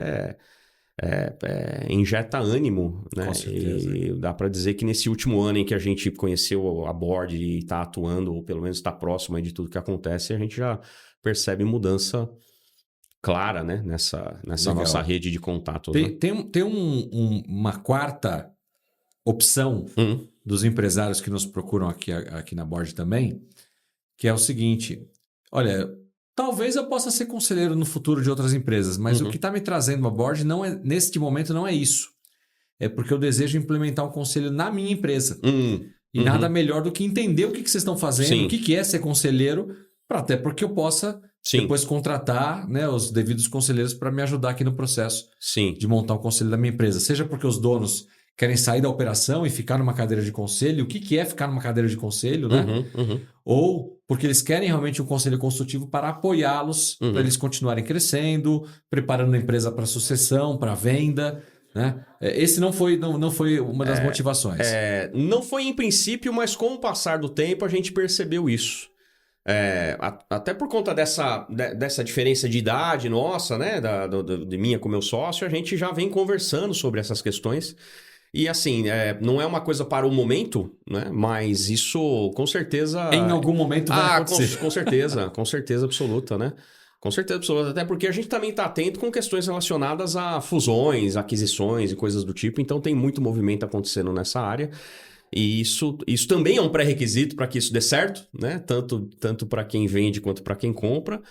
injeta ânimo, né? Com certeza. E dá para dizer que nesse último ano em que a gente conheceu a board e está atuando, ou pelo menos está próximo de tudo que acontece, a gente já percebe mudança clara, né? Nessa nossa rede de contatos. Tem uma quarta opção dos empresários que nos procuram aqui na board também, que é o seguinte: olha, talvez eu possa ser conselheiro no futuro de outras empresas, mas o que está me trazendo a board neste momento não é isso. É porque eu desejo implementar um conselho na minha empresa. E nada melhor do que entender o que vocês estão fazendo, o que é ser conselheiro, até porque eu possa depois contratar, né, os devidos conselheiros para me ajudar aqui no processo de montar um conselho da minha empresa. Seja porque os donos querem sair da operação e ficar numa cadeira de conselho, o que é ficar numa cadeira de conselho, né? Ou porque eles querem realmente um conselho consultivo para apoiá-los, para eles continuarem crescendo, preparando a empresa para sucessão, para venda, né? Esse não foi uma das motivações. Não foi em princípio, mas com o passar do tempo a gente percebeu isso. Até por conta dessa diferença de idade nossa, né? De minha com meu sócio, a gente já vem conversando sobre essas questões. E assim, não é uma coisa para o momento, né? Mas isso com certeza... Em algum momento vai acontecer. Com certeza absoluta, né? Com certeza absoluta. Até porque a gente também está atento com questões relacionadas a fusões, aquisições e coisas do tipo. Então tem muito movimento acontecendo nessa área. E isso também é um pré-requisito para que isso dê certo, né? Tanto para quem vende quanto para quem compra.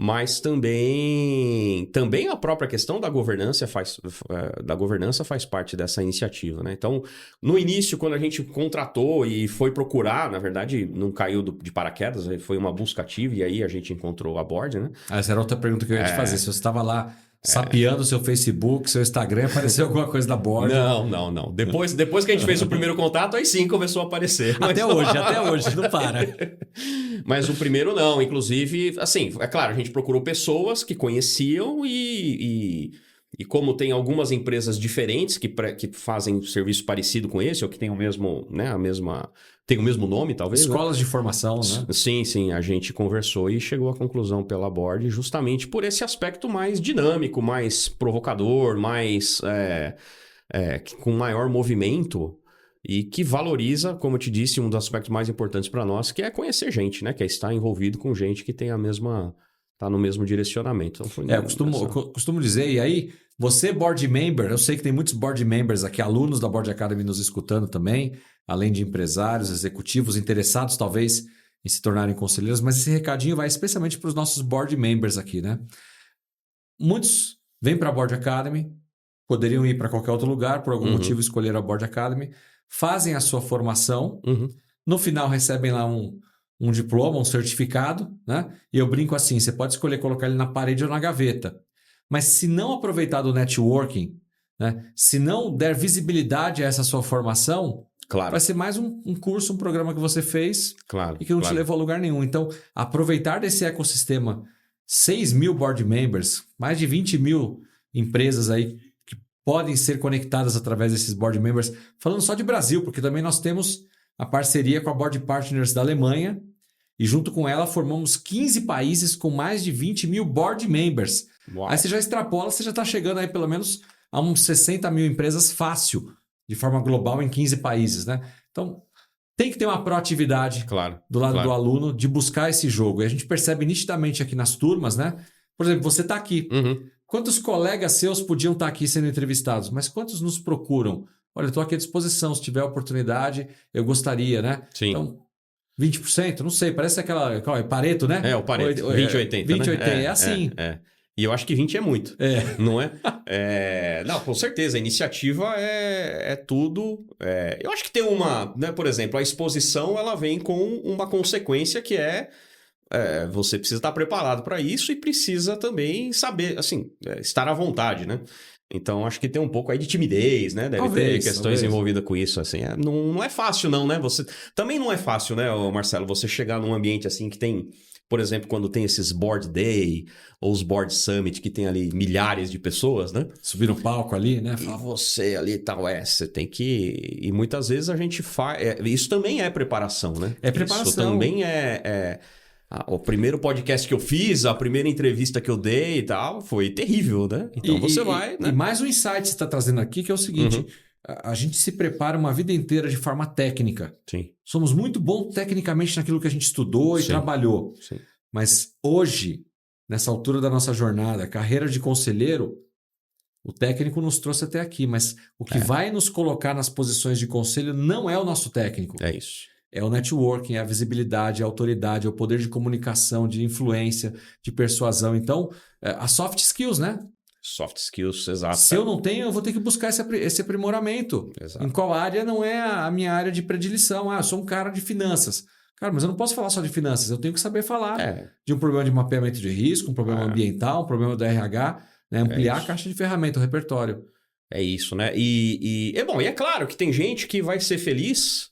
Mas também a própria questão da governança faz parte dessa iniciativa, né? Então, no início, quando a gente contratou e foi procurar, na verdade, não caiu de paraquedas, foi uma busca ativa e aí a gente encontrou a board, né? Essa era outra pergunta que eu ia te fazer. Se você estava lá sapeando o seu Facebook, seu Instagram, apareceu alguma coisa da board? Não. Depois que a gente fez o primeiro contato, aí sim começou a aparecer. Até hoje, não para. Mas o primeiro não. Inclusive, assim, é claro, a gente procurou pessoas que conheciam e como tem algumas empresas diferentes que fazem serviço parecido com esse, ou que tem o mesmo, né, tem o mesmo nome, talvez. Escolas de formação, né? Sim, a gente conversou e chegou à conclusão pela board justamente por esse aspecto mais dinâmico, mais provocador, mais com maior movimento e que valoriza, como eu te disse, um dos aspectos mais importantes para nós, que é conhecer gente, né? Que é estar envolvido com gente que tem tá no mesmo direcionamento. Então, eu costumo dizer, e aí, você board member, eu sei que tem muitos board members aqui, alunos da Board Academy nos escutando também, além de empresários, executivos interessados talvez em se tornarem conselheiros, mas esse recadinho vai especialmente para os nossos board members aqui, né? Muitos vêm para a Board Academy, poderiam ir para qualquer outro lugar, por algum motivo escolheram a Board Academy, fazem a sua formação, no final recebem lá um diploma, um certificado, né? E eu brinco assim, você pode escolher colocar ele na parede ou na gaveta. Mas se não aproveitar do networking, né? Se não der visibilidade a essa sua formação, Claro. vai ser mais um curso, um programa que você fez Claro, e que não te levou a lugar nenhum. Então, aproveitar desse ecossistema, 6 mil board members, mais de 20 mil empresas aí que podem ser conectadas através desses board members, falando só de Brasil, porque também nós temos a parceria com a Board Partners da Alemanha e junto com ela formamos 15 países com mais de 20 mil board members. Uau. Aí você já extrapola, você já está chegando aí pelo menos a uns 60 mil empresas fácil, de forma global em 15 países, né? Então, tem que ter uma proatividade do lado do aluno de buscar esse jogo. E a gente percebe nitidamente aqui nas turmas, né? Por exemplo, você está aqui. Quantos colegas seus podiam estar aqui sendo entrevistados? Mas quantos nos procuram? Olha, eu estou aqui à disposição. Se tiver oportunidade, eu gostaria, né? Sim. Então, 20%? Não sei. Parece aquela... Qual é? Pareto, né? É, o Pareto. 20-80, 20-80. né? É assim. E eu acho que 20 é muito, não é? Não, com certeza, a iniciativa é tudo. Eu acho que tem uma, né, por exemplo, a exposição ela vem com uma consequência que você precisa estar preparado para isso e precisa também saber, assim, estar à vontade, né? Então, acho que tem um pouco aí de timidez, né? Deve ter questões envolvidas com isso, assim. Não é fácil, não, né? Também não é fácil, né, Marcelo, você chegar num ambiente assim que tem... Por exemplo, quando tem esses Board Day ou os Board Summit, que tem ali milhares de pessoas, né? Subir no palco ali, né? E você ali e tal, você tem que... E muitas vezes a gente faz... Isso também é preparação, né? É preparação. Isso também o primeiro podcast que eu fiz, a primeira entrevista que eu dei e tal, foi terrível, né? Então você vai... né? E mais um insight que você está trazendo aqui, que é o seguinte... A gente se prepara uma vida inteira de forma técnica. Sim. Somos muito bons tecnicamente naquilo que a gente estudou e trabalhou. Sim. Mas hoje, nessa altura da nossa jornada, carreira de conselheiro, o técnico nos trouxe até aqui. Mas o que vai nos colocar nas posições de conselho não é o nosso técnico. É isso. É o networking, é a visibilidade, a autoridade, é o poder de comunicação, de influência, de persuasão. Então, as soft skills, né? Soft skills, exato. Se eu não tenho, eu vou ter que buscar esse aprimoramento. Exato. Em qual área não é a minha área de predileção. Eu sou um cara de finanças. Cara, mas eu não posso falar só de finanças. Eu tenho que saber falar de um problema de mapeamento de risco, um problema ambiental, um problema do RH, né? Ampliar a caixa de ferramenta, o repertório. É isso, né? E é claro que tem gente que vai ser feliz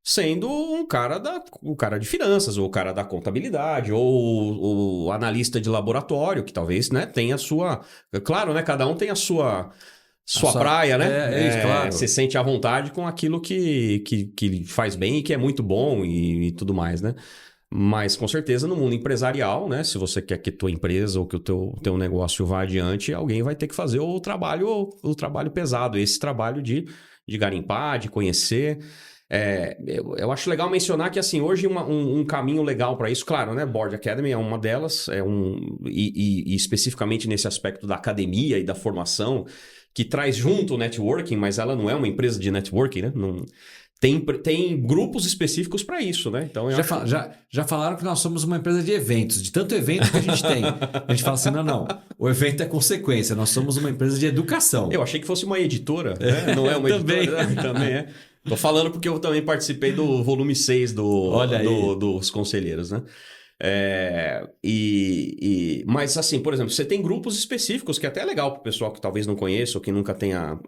sendo o cara de finanças, ou o cara da contabilidade, ou o analista de laboratório, que talvez, né, tenha a sua... Claro, né? Cada um tem a sua praia, né? Claro. Você sente à vontade com aquilo que faz bem e que é muito bom e tudo mais, né? Mas, com certeza, no mundo empresarial, né? Se você quer que tua empresa ou que o teu negócio vá adiante, alguém vai ter que fazer o trabalho pesado, esse trabalho de garimpar, de conhecer... eu acho legal mencionar que, assim, hoje um caminho legal para isso, claro, né? Board Academy é uma delas, e especificamente nesse aspecto da academia e da formação, que traz junto o networking, mas ela não é uma empresa de networking, né? Não, tem grupos específicos para isso, né? Então, já falaram que nós somos uma empresa de eventos, de tanto evento que a gente tem. A gente fala assim, não, o evento é consequência, nós somos uma empresa de educação. Eu achei que fosse uma editora, né? Não é uma editora? Também é. Tô falando porque eu também participei do volume 6 dos conselheiros, né? Mas assim, por exemplo, você tem grupos específicos que até é legal para o pessoal que talvez não conheça ou que nunca tenha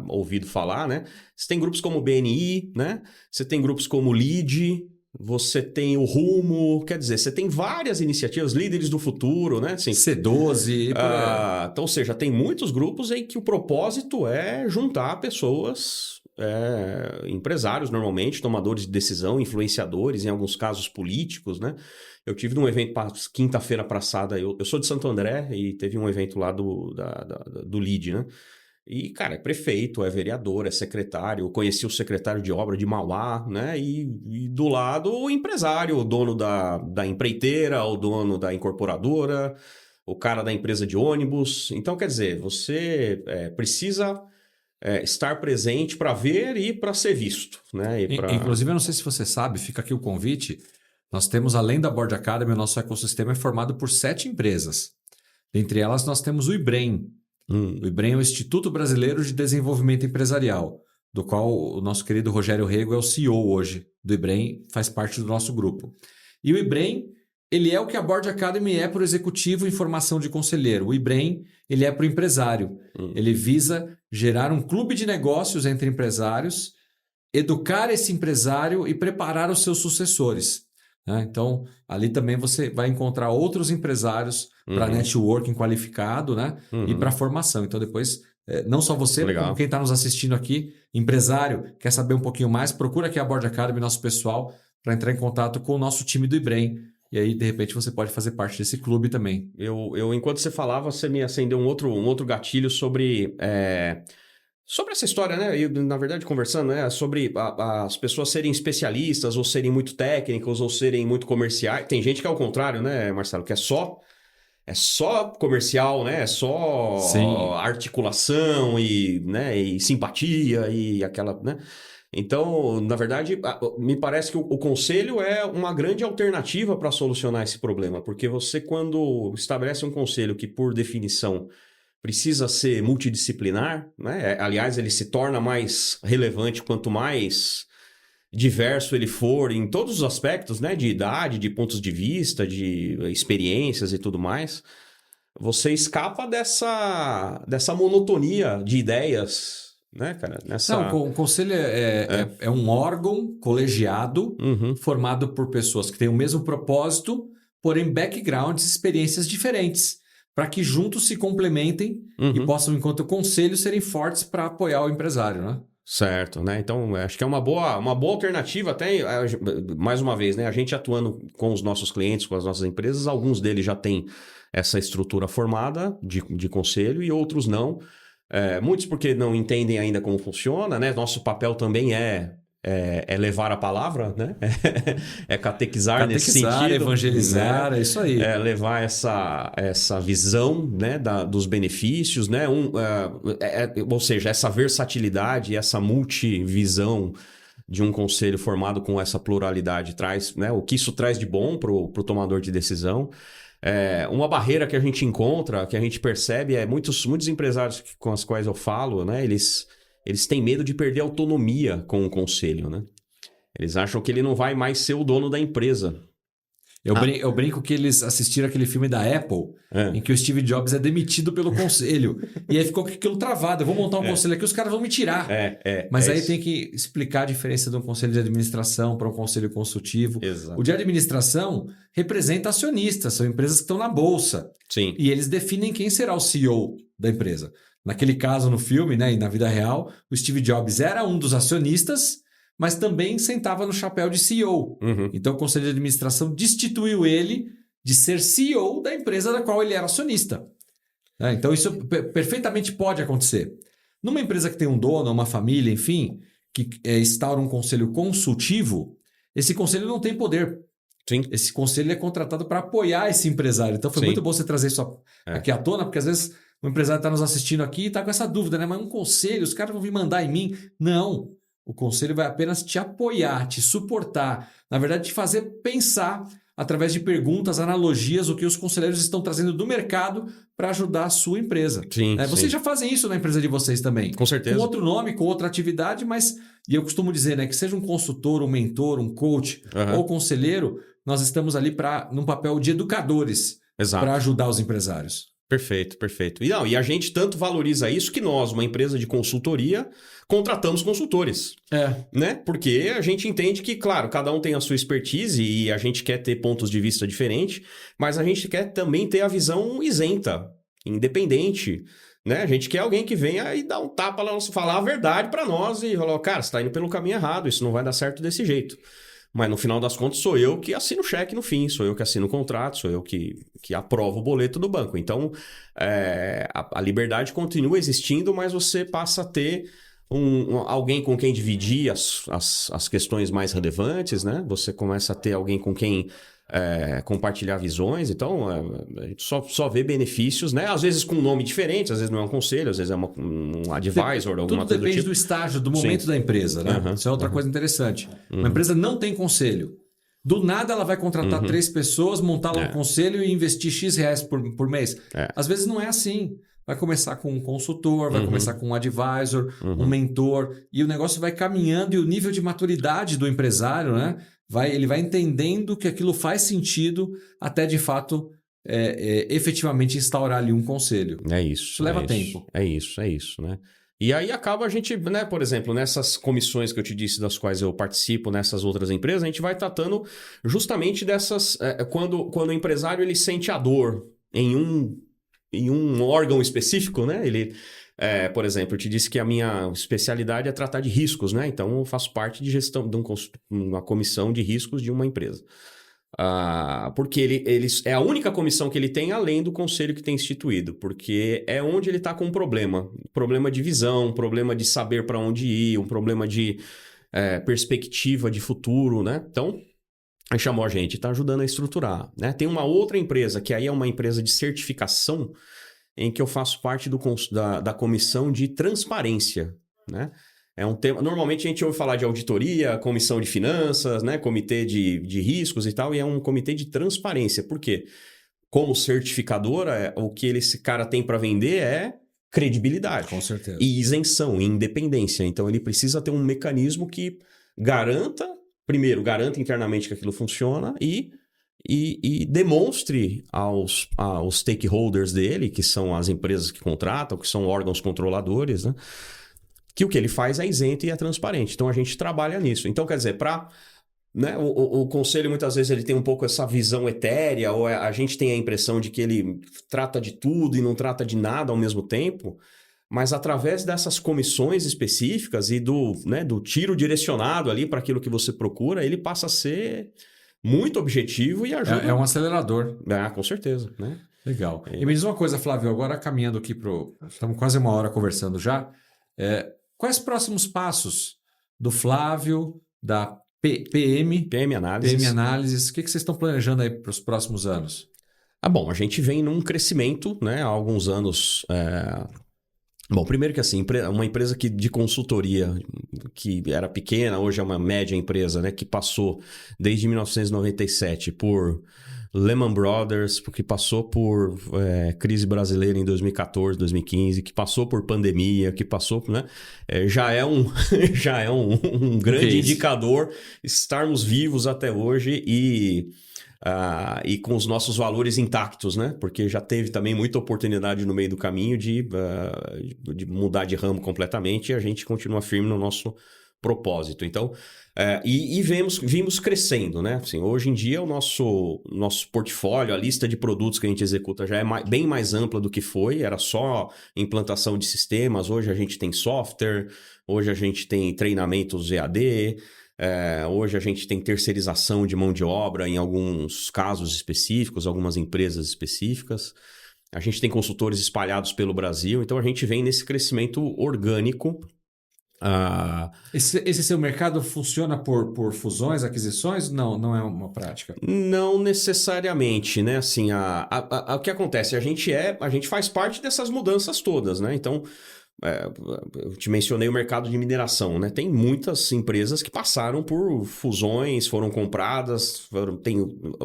ouvido falar, né? Você tem grupos como o BNI, né? Você tem grupos como o LEAD, você tem o Rumo, quer dizer, você tem várias iniciativas, líderes do futuro, né? Assim, C12. Então, ou seja, tem muitos grupos em que o propósito é juntar pessoas... empresários normalmente, tomadores de decisão, influenciadores, em alguns casos políticos, né? Eu tive num evento quinta-feira passada, eu sou de Santo André e teve um evento lá do LEAD, né? E, cara, é prefeito, é vereador, é secretário, eu conheci o secretário de obra de Mauá, né? E do lado o empresário, o dono da empreiteira, o dono da incorporadora, o cara da empresa de ônibus. Então, quer dizer, você precisa... estar presente para ver e para ser visto, né? Inclusive, eu não sei se você sabe, fica aqui o convite. Nós temos, além da Board Academy, o nosso ecossistema é formado por 7 empresas. Dentre elas, nós temos o IBREM. O IBREM é o Instituto Brasileiro de Desenvolvimento Empresarial, do qual o nosso querido Rogério Rego é o CEO hoje do IBREM, faz parte do nosso grupo. E o IBRAM, ele é o que a Board Academy é para o executivo em formação de conselheiro. O IBRAM, ele é para o empresário. Ele visa gerar um clube de negócios entre empresários, educar esse empresário e preparar os seus sucessores. Né? Então, ali também você vai encontrar outros empresários para networking qualificado, né? E para formação. Então, depois, não só você, como quem está nos assistindo aqui, empresário, quer saber um pouquinho mais, procura aqui a Board Academy, nosso pessoal, para entrar em contato com o nosso time do IBRAM. E aí, de repente, você pode fazer parte desse clube também. Enquanto você falava, você me acendeu um outro gatilho sobre essa história, né? E, na verdade, conversando, né? Sobre as pessoas serem especialistas, ou serem muito técnicas, ou serem muito comerciais. Tem gente que é o contrário, né, Marcelo? Que é só comercial, né? É só articulação e simpatia e aquela, né? Então, na verdade, me parece que o conselho é uma grande alternativa para solucionar esse problema, porque você, quando estabelece um conselho que, por definição, precisa ser multidisciplinar, né? Aliás, ele se torna mais relevante quanto mais diverso ele for em todos os aspectos, né? De idade, de pontos de vista, de experiências e tudo mais. Você escapa dessa monotonia de ideias, né, cara? Não, o conselho é um órgão colegiado formado por pessoas que têm o mesmo propósito, porém backgrounds, experiências diferentes, para que juntos se complementem e possam, enquanto conselho, serem fortes para apoiar o empresário, né? Certo, né? Então, acho que é uma boa alternativa, até, mais uma vez, né? A gente atuando com os nossos clientes, com as nossas empresas, alguns deles já têm essa estrutura formada de conselho e outros não. Muitos porque não entendem ainda como funciona, né? Nosso papel também é levar a palavra, né? É catequizar nesse sentido. Evangelizar, né? É isso aí. Levar essa visão, né, dos benefícios, né? Ou seja, essa versatilidade, essa multivisão de um conselho formado com essa pluralidade traz, né? O que isso traz de bom para o tomador de decisão. Uma barreira que a gente encontra, que a gente percebe, muitos empresários com os quais eu falo, né? Eles têm medo de perder autonomia com o conselho, né? Eles acham que ele não vai mais ser o dono da empresa. Eu brinco que eles assistiram aquele filme da Apple, em que o Steve Jobs é demitido pelo conselho. E aí ficou aquilo travado. Eu vou montar um conselho aqui, os caras vão me tirar. Mas aí tem que explicar a diferença de um conselho de administração para um conselho consultivo. Exato. O de administração representa acionistas, são empresas que estão na bolsa. Sim. E eles definem quem será o CEO da empresa. Naquele caso, no filme, né, e na vida real, o Steve Jobs era um dos acionistas, mas também sentava no chapéu de CEO. Então, o Conselho de Administração destituiu ele de ser CEO da empresa da qual ele era acionista. Então, isso perfeitamente pode acontecer. Numa empresa que tem um dono, uma família, enfim, que instaura um conselho consultivo, esse conselho não tem poder. Sim. Esse conselho é contratado para apoiar esse empresário. Então, foi muito bom você trazer isso aqui à tona, porque às vezes o empresário está nos assistindo aqui e está com essa dúvida, né? Mas um conselho, os caras vão vir mandar em mim. Não. O conselho vai apenas te apoiar, te suportar. Na verdade, te fazer pensar através de perguntas, analogias, o que os conselheiros estão trazendo do mercado para ajudar a sua empresa. Sim, Vocês já fazem isso na empresa de vocês também. Com certeza. Com outro nome, com outra atividade, mas... E eu costumo dizer, né? Que seja um consultor, um mentor, um coach ou conselheiro, nós estamos ali num papel de educadores para ajudar os empresários. Perfeito, perfeito. E a gente tanto valoriza isso que nós, uma empresa de consultoria, contratamos consultores. Né? Porque a gente entende que, claro, cada um tem a sua expertise e a gente quer ter pontos de vista diferentes, mas a gente quer também ter a visão isenta, independente. Né? A gente quer alguém que venha e dar um tapa, falar a verdade para nós e falar, cara, você está indo pelo caminho errado, isso não vai dar certo desse jeito. Mas no final das contas sou eu que assino o cheque no fim, sou eu que assino o contrato, sou eu que aprovo o boleto do banco. Então, a liberdade continua existindo, mas você passa a ter alguém com quem dividir as questões mais relevantes, né? Você começa a ter alguém com quem compartilhar visões. Então, a gente só vê benefícios, né? Às vezes com um nome diferente, às vezes não é um conselho, às vezes é um advisor, alguma coisa Tudo depende do estágio, do momento da empresa, né? Isso é outra coisa interessante. Uma empresa não tem conselho. Do nada ela vai contratar 3 pessoas, montar lá um conselho e investir X reais por mês. Às vezes não é assim. Vai começar com um consultor, vai começar com um advisor, um mentor, e o negócio vai caminhando e o nível de maturidade do empresário, né? ele vai entendendo que aquilo faz sentido até de fato efetivamente instaurar ali um conselho. É isso. Isso leva tempo. É isso, né? E aí acaba a gente, né, por exemplo, nessas comissões que eu te disse, das quais eu participo, nessas outras empresas, a gente vai tratando justamente dessas... quando o empresário ele sente a dor em um órgão específico, né? Por exemplo, eu te disse que a minha especialidade é tratar de riscos, né? Então, eu faço parte de gestão de uma comissão de riscos de uma empresa. Porque ele é a única comissão que ele tem, além do conselho que tem instituído, porque é onde ele está com um problema de visão, um problema de saber para onde ir, um problema de perspectiva de futuro, né? Então, aí chamou a gente, está ajudando a estruturar, né? Tem uma outra empresa, que aí é uma empresa de certificação, em que eu faço parte da comissão de transparência, né? É um tema... Normalmente a gente ouve falar de auditoria, comissão de finanças, né? Comitê de riscos e tal, e é um comitê de transparência. Por quê? Como certificadora, o que esse cara tem para vender é credibilidade. Com certeza. E isenção, e independência. Então ele precisa ter um mecanismo que garanta internamente que aquilo funciona e demonstre aos stakeholders dele, que são as empresas que contratam, que são órgãos controladores, né? Que o que ele faz é isento e é transparente. Então, a gente trabalha nisso. Então, quer dizer, né, o conselho, muitas vezes, ele tem um pouco essa visão etérea, ou a gente tem a impressão de que ele trata de tudo e não trata de nada ao mesmo tempo, mas através dessas comissões específicas e do tiro direcionado ali para aquilo que você procura, ele passa a ser muito objetivo e ajuda. É um acelerador. Com certeza, né? Legal. E me diz uma coisa, Flávio, agora caminhando aqui estamos quase uma hora conversando já. Quais próximos passos do Flávio, da PM Análises? O que vocês estão planejando aí para os próximos anos? Bom, a gente vem num crescimento, né? Há alguns anos. Bom, primeiro que assim, uma empresa de consultoria que era pequena, hoje é uma média empresa, né? Que passou desde 1997 por Lehman Brothers, que passou por crise brasileira em 2014, 2015, que passou por pandemia, que passou, né? Já é um grande indicador estarmos vivos até hoje e com os nossos valores intactos, né? Porque já teve também muita oportunidade no meio do caminho de mudar de ramo completamente e a gente continua firme no nosso propósito. Então, vimos crescendo, né? Assim, hoje em dia, o nosso portfólio, a lista de produtos que a gente executa já é bem mais ampla do que foi. Era só implantação de sistemas. Hoje a gente tem software, hoje a gente tem treinamentos EAD, hoje a gente tem terceirização de mão de obra em alguns casos específicos, algumas empresas específicas. A gente tem consultores espalhados pelo Brasil. Então, a gente vem nesse crescimento orgânico. Esse seu mercado funciona por fusões, aquisições? Não é uma prática? Não necessariamente, né? Assim, o que acontece? A gente faz parte dessas mudanças todas, né? Então, eu te mencionei o mercado de mineração, né? Tem muitas empresas que passaram por fusões, foram compradas,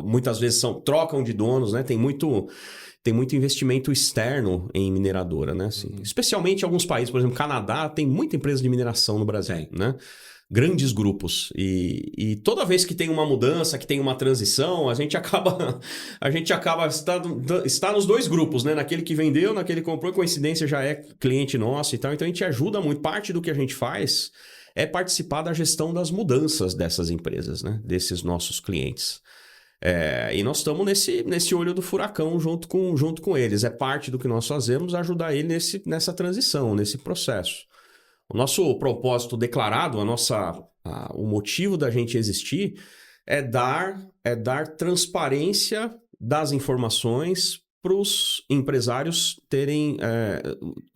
muitas vezes trocam de donos, né? Tem muito investimento externo em mineradora, né? Assim, especialmente em alguns países, por exemplo, Canadá, tem muita empresa de mineração no Brasil, né? Grandes grupos. E toda vez que tem uma mudança, que tem uma transição, a gente acaba está nos dois grupos, né? Naquele que vendeu, naquele que comprou, coincidência já é cliente nosso e tal. Então a gente ajuda muito. Parte do que a gente faz é participar da gestão das mudanças dessas empresas, né? Desses nossos clientes. E nós estamos nesse olho do furacão junto com eles. É parte do que nós fazemos ajudar ele nessa transição, nesse processo. O nosso propósito declarado, o motivo da gente existir é dar transparência das informações para os empresários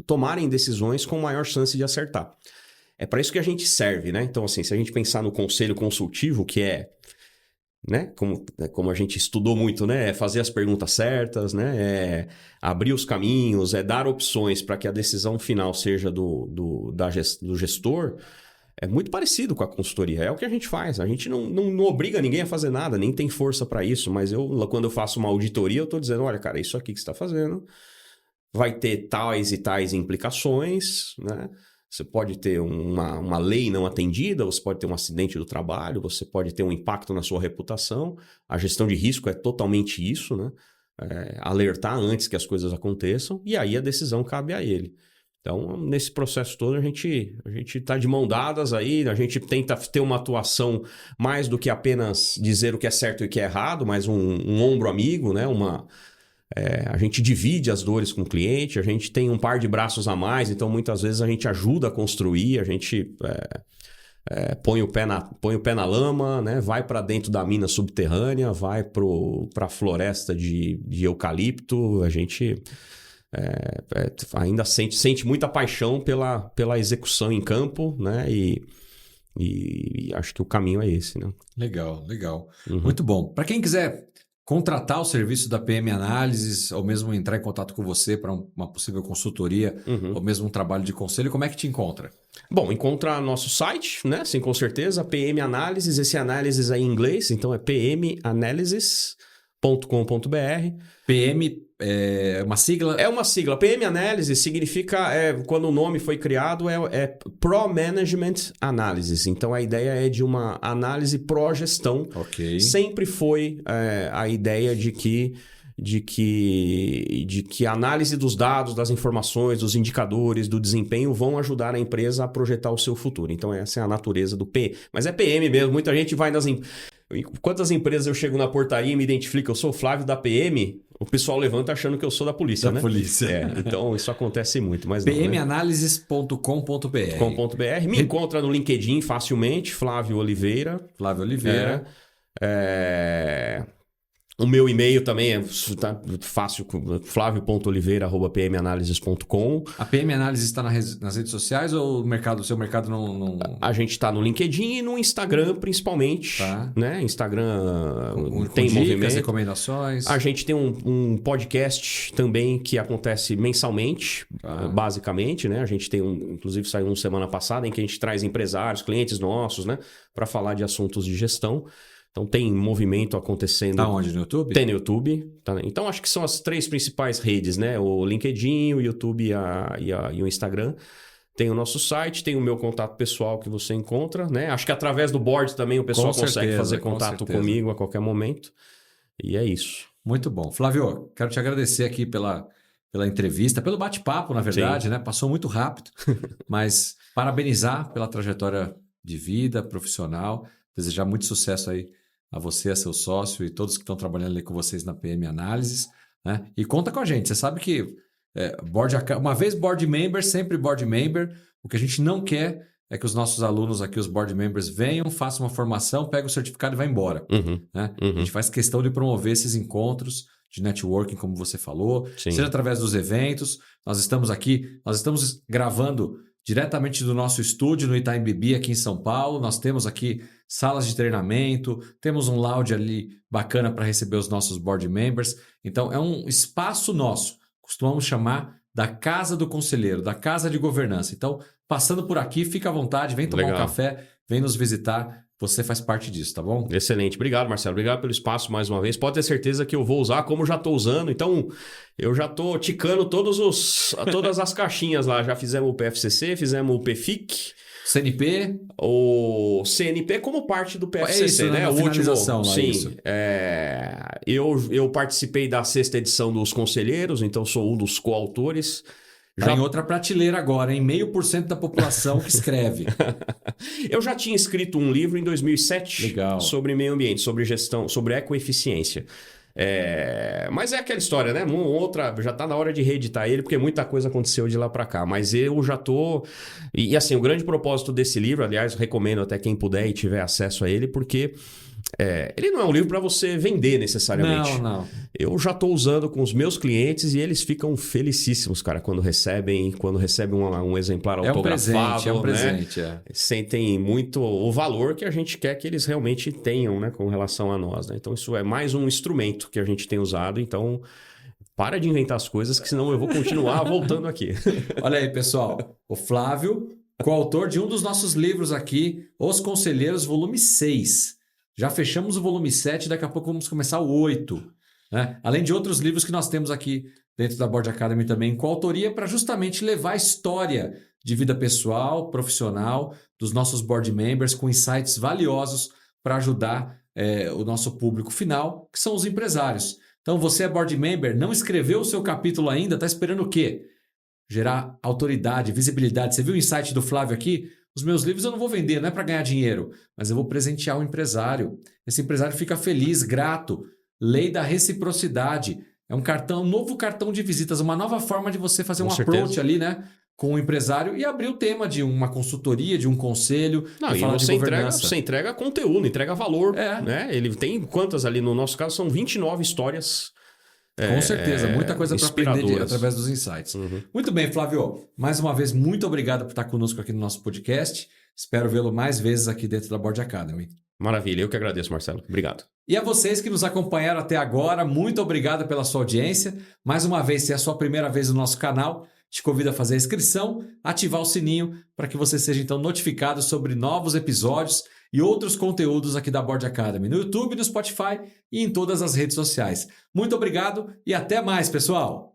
tomarem decisões com maior chance de acertar. É para isso que a gente serve, né? Então, assim, se a gente pensar no conselho consultivo, que é, né? Como a gente estudou muito, né? É fazer as perguntas certas, né? É abrir os caminhos, é dar opções para que a decisão final seja do gestor. É muito parecido com a consultoria. É o que a gente faz. A gente não obriga ninguém a fazer nada, nem tem força para isso. Mas quando eu faço uma auditoria, eu estou dizendo, olha, cara, isso aqui que você está fazendo vai ter tais e tais implicações, né? Você pode ter uma lei não atendida, você pode ter um acidente do trabalho, você pode ter um impacto na sua reputação. A gestão de risco é totalmente isso, né? Alertar antes que as coisas aconteçam, e aí a decisão cabe a ele. Então, nesse processo todo, a gente está de mão dadas aí, a gente tenta ter uma atuação mais do que apenas dizer o que é certo e o que é errado, mas um ombro amigo, né? A gente divide as dores com o cliente, a gente tem um par de braços a mais, então muitas vezes a gente ajuda a construir, a gente põe o pé na lama, né? Vai para dentro da mina subterrânea, vai para a floresta de eucalipto, a gente... ainda sente muita paixão pela execução em campo, né? E acho que o caminho é esse, né? Legal. Muito bom. Para quem quiser contratar o serviço da PM Análises ou mesmo entrar em contato com você para uma possível consultoria ou mesmo um trabalho de conselho, como é que te encontra? Bom, encontra nosso site, né? Sim, com certeza, PM Análises, esse análises aí em inglês, então é pmanalysis.com.br. PM é uma sigla? É uma sigla. PM Analysis significa, quando o nome foi criado, é Pro Management Analysis. Então, a ideia é de uma análise pró-gestão. Ok. Sempre foi a ideia de que a análise dos dados, das informações, dos indicadores, do desempenho vão ajudar a empresa a projetar o seu futuro. Então, essa é a natureza do PM. Mas é PM mesmo. Muita gente vai Quantas empresas eu chego na portaria e me identifico, eu sou o Flávio da PM, o pessoal levanta achando que eu sou da polícia, né? Polícia. Então, isso acontece muito, mas pmanalysis.com.br. Me encontra no LinkedIn facilmente, Flávio Oliveira. O meu e-mail também tá fácil, flavio.oliveira@pmanalysis.com. A PM Análises está nas redes sociais ou o seu mercado não... A gente está no LinkedIn e no Instagram, principalmente. Tá. Né? Instagram tem dicas, movimento. Recomendações. A gente tem um podcast também que acontece mensalmente, basicamente. Né? A gente tem inclusive saiu uma semana passada, em que a gente traz empresários, clientes nossos, né? Para falar de assuntos de gestão. Então tem movimento acontecendo. Tá onde? No YouTube? Tem no YouTube. Tá? Então acho que são as 3 principais redes, né? O LinkedIn, o YouTube e o Instagram. Tem o nosso site, tem o meu contato pessoal que você encontra, né? Acho que através do board também o pessoal consegue fazer contato comigo a qualquer momento. E é isso. Muito bom. Flávio, quero te agradecer aqui pela entrevista, pelo bate-papo, na verdade, né? Passou muito rápido, mas parabenizar pela trajetória de vida profissional, desejar muito sucesso aí a você, a seu sócio e todos que estão trabalhando ali com vocês na PM Análises, né? E conta com a gente. Você sabe que uma vez board member, sempre board member. O que a gente não quer é que os nossos alunos aqui, os board members, venham, façam uma formação, pegam o certificado e vão embora. Né? A gente faz questão de promover esses encontros de networking, como você falou, seja através dos eventos. Nós estamos gravando diretamente do nosso estúdio no Itaim Bibi, aqui em São Paulo. Nós temos aqui salas de treinamento, temos um lounge ali bacana para receber os nossos board members. Então, é um espaço nosso. Costumamos chamar da Casa do Conselheiro, da Casa de Governança. Então, passando por aqui, fica à vontade, vem tomar um café, vem nos visitar. Você faz parte disso, tá bom? Excelente. Obrigado, Marcelo. Obrigado pelo espaço mais uma vez. Pode ter certeza que eu vou usar como já estou usando. Então, eu já estou ticando todas as caixinhas lá. Já fizemos o PFCC, fizemos o PFIC. CNP? O CNP como parte do PFCC, isso, né? O último. Lá, sim. Isso. Eu participei da 6ª edição dos Conselheiros, então sou um dos coautores. Está em outra prateleira agora, em 0,5% da população que escreve. Eu já tinha escrito um livro em 2007 Legal. Sobre meio ambiente, sobre gestão, sobre ecoeficiência. Mas é aquela história, né? Já está na hora de reeditar ele, porque muita coisa aconteceu de lá para cá. Mas eu já tô... E assim, o grande propósito desse livro, aliás, recomendo até quem puder e tiver acesso a ele, porque... ele não é um livro para você vender necessariamente. Não. Eu já estou usando com os meus clientes e eles ficam felicíssimos, cara, quando recebem um exemplar autografado. É um presente. Sentem muito o valor que a gente quer que eles realmente tenham, né, com relação a nós. Né? Então, isso é mais um instrumento que a gente tem usado. Então, para de inventar as coisas, que senão eu vou continuar voltando aqui. Olha aí, pessoal. O Flávio, coautor de um dos nossos livros aqui, Os Conselheiros, volume 6. Já fechamos o volume 7, daqui a pouco vamos começar o 8. Né? Além de outros livros que nós temos aqui dentro da Board Academy também em coautoria para justamente levar a história de vida pessoal, profissional dos nossos board members com insights valiosos para ajudar o nosso público final, que são os empresários. Então, você é board member, não escreveu o seu capítulo ainda, está esperando o quê? Gerar autoridade, visibilidade. Você viu o insight do Flávio aqui? Os meus livros eu não vou vender, não é para ganhar dinheiro, mas eu vou presentear o empresário. Esse empresário fica feliz, grato. Lei da reciprocidade. É um novo cartão de visitas, uma nova forma de você fazer approach ali, né? Com o empresário e abrir o tema de uma consultoria, de um conselho, e falar de governança. Você entrega conteúdo, entrega valor. Né? Ele tem quantas ali? No nosso caso, são 29 histórias. Com certeza, muita coisa para aprender através dos insights. Muito bem, Flávio. Mais uma vez, muito obrigado por estar conosco aqui no nosso podcast. Espero vê-lo mais vezes aqui dentro da Board Academy. Maravilha, eu que agradeço, Marcelo. Obrigado. E a vocês que nos acompanharam até agora, muito obrigado pela sua audiência. Mais uma vez, se é a sua primeira vez no nosso canal, te convido a fazer a inscrição, ativar o sininho para que você seja então notificado sobre novos episódios e outros conteúdos aqui da Board Academy, no YouTube, no Spotify e em todas as redes sociais. Muito obrigado e até mais, pessoal!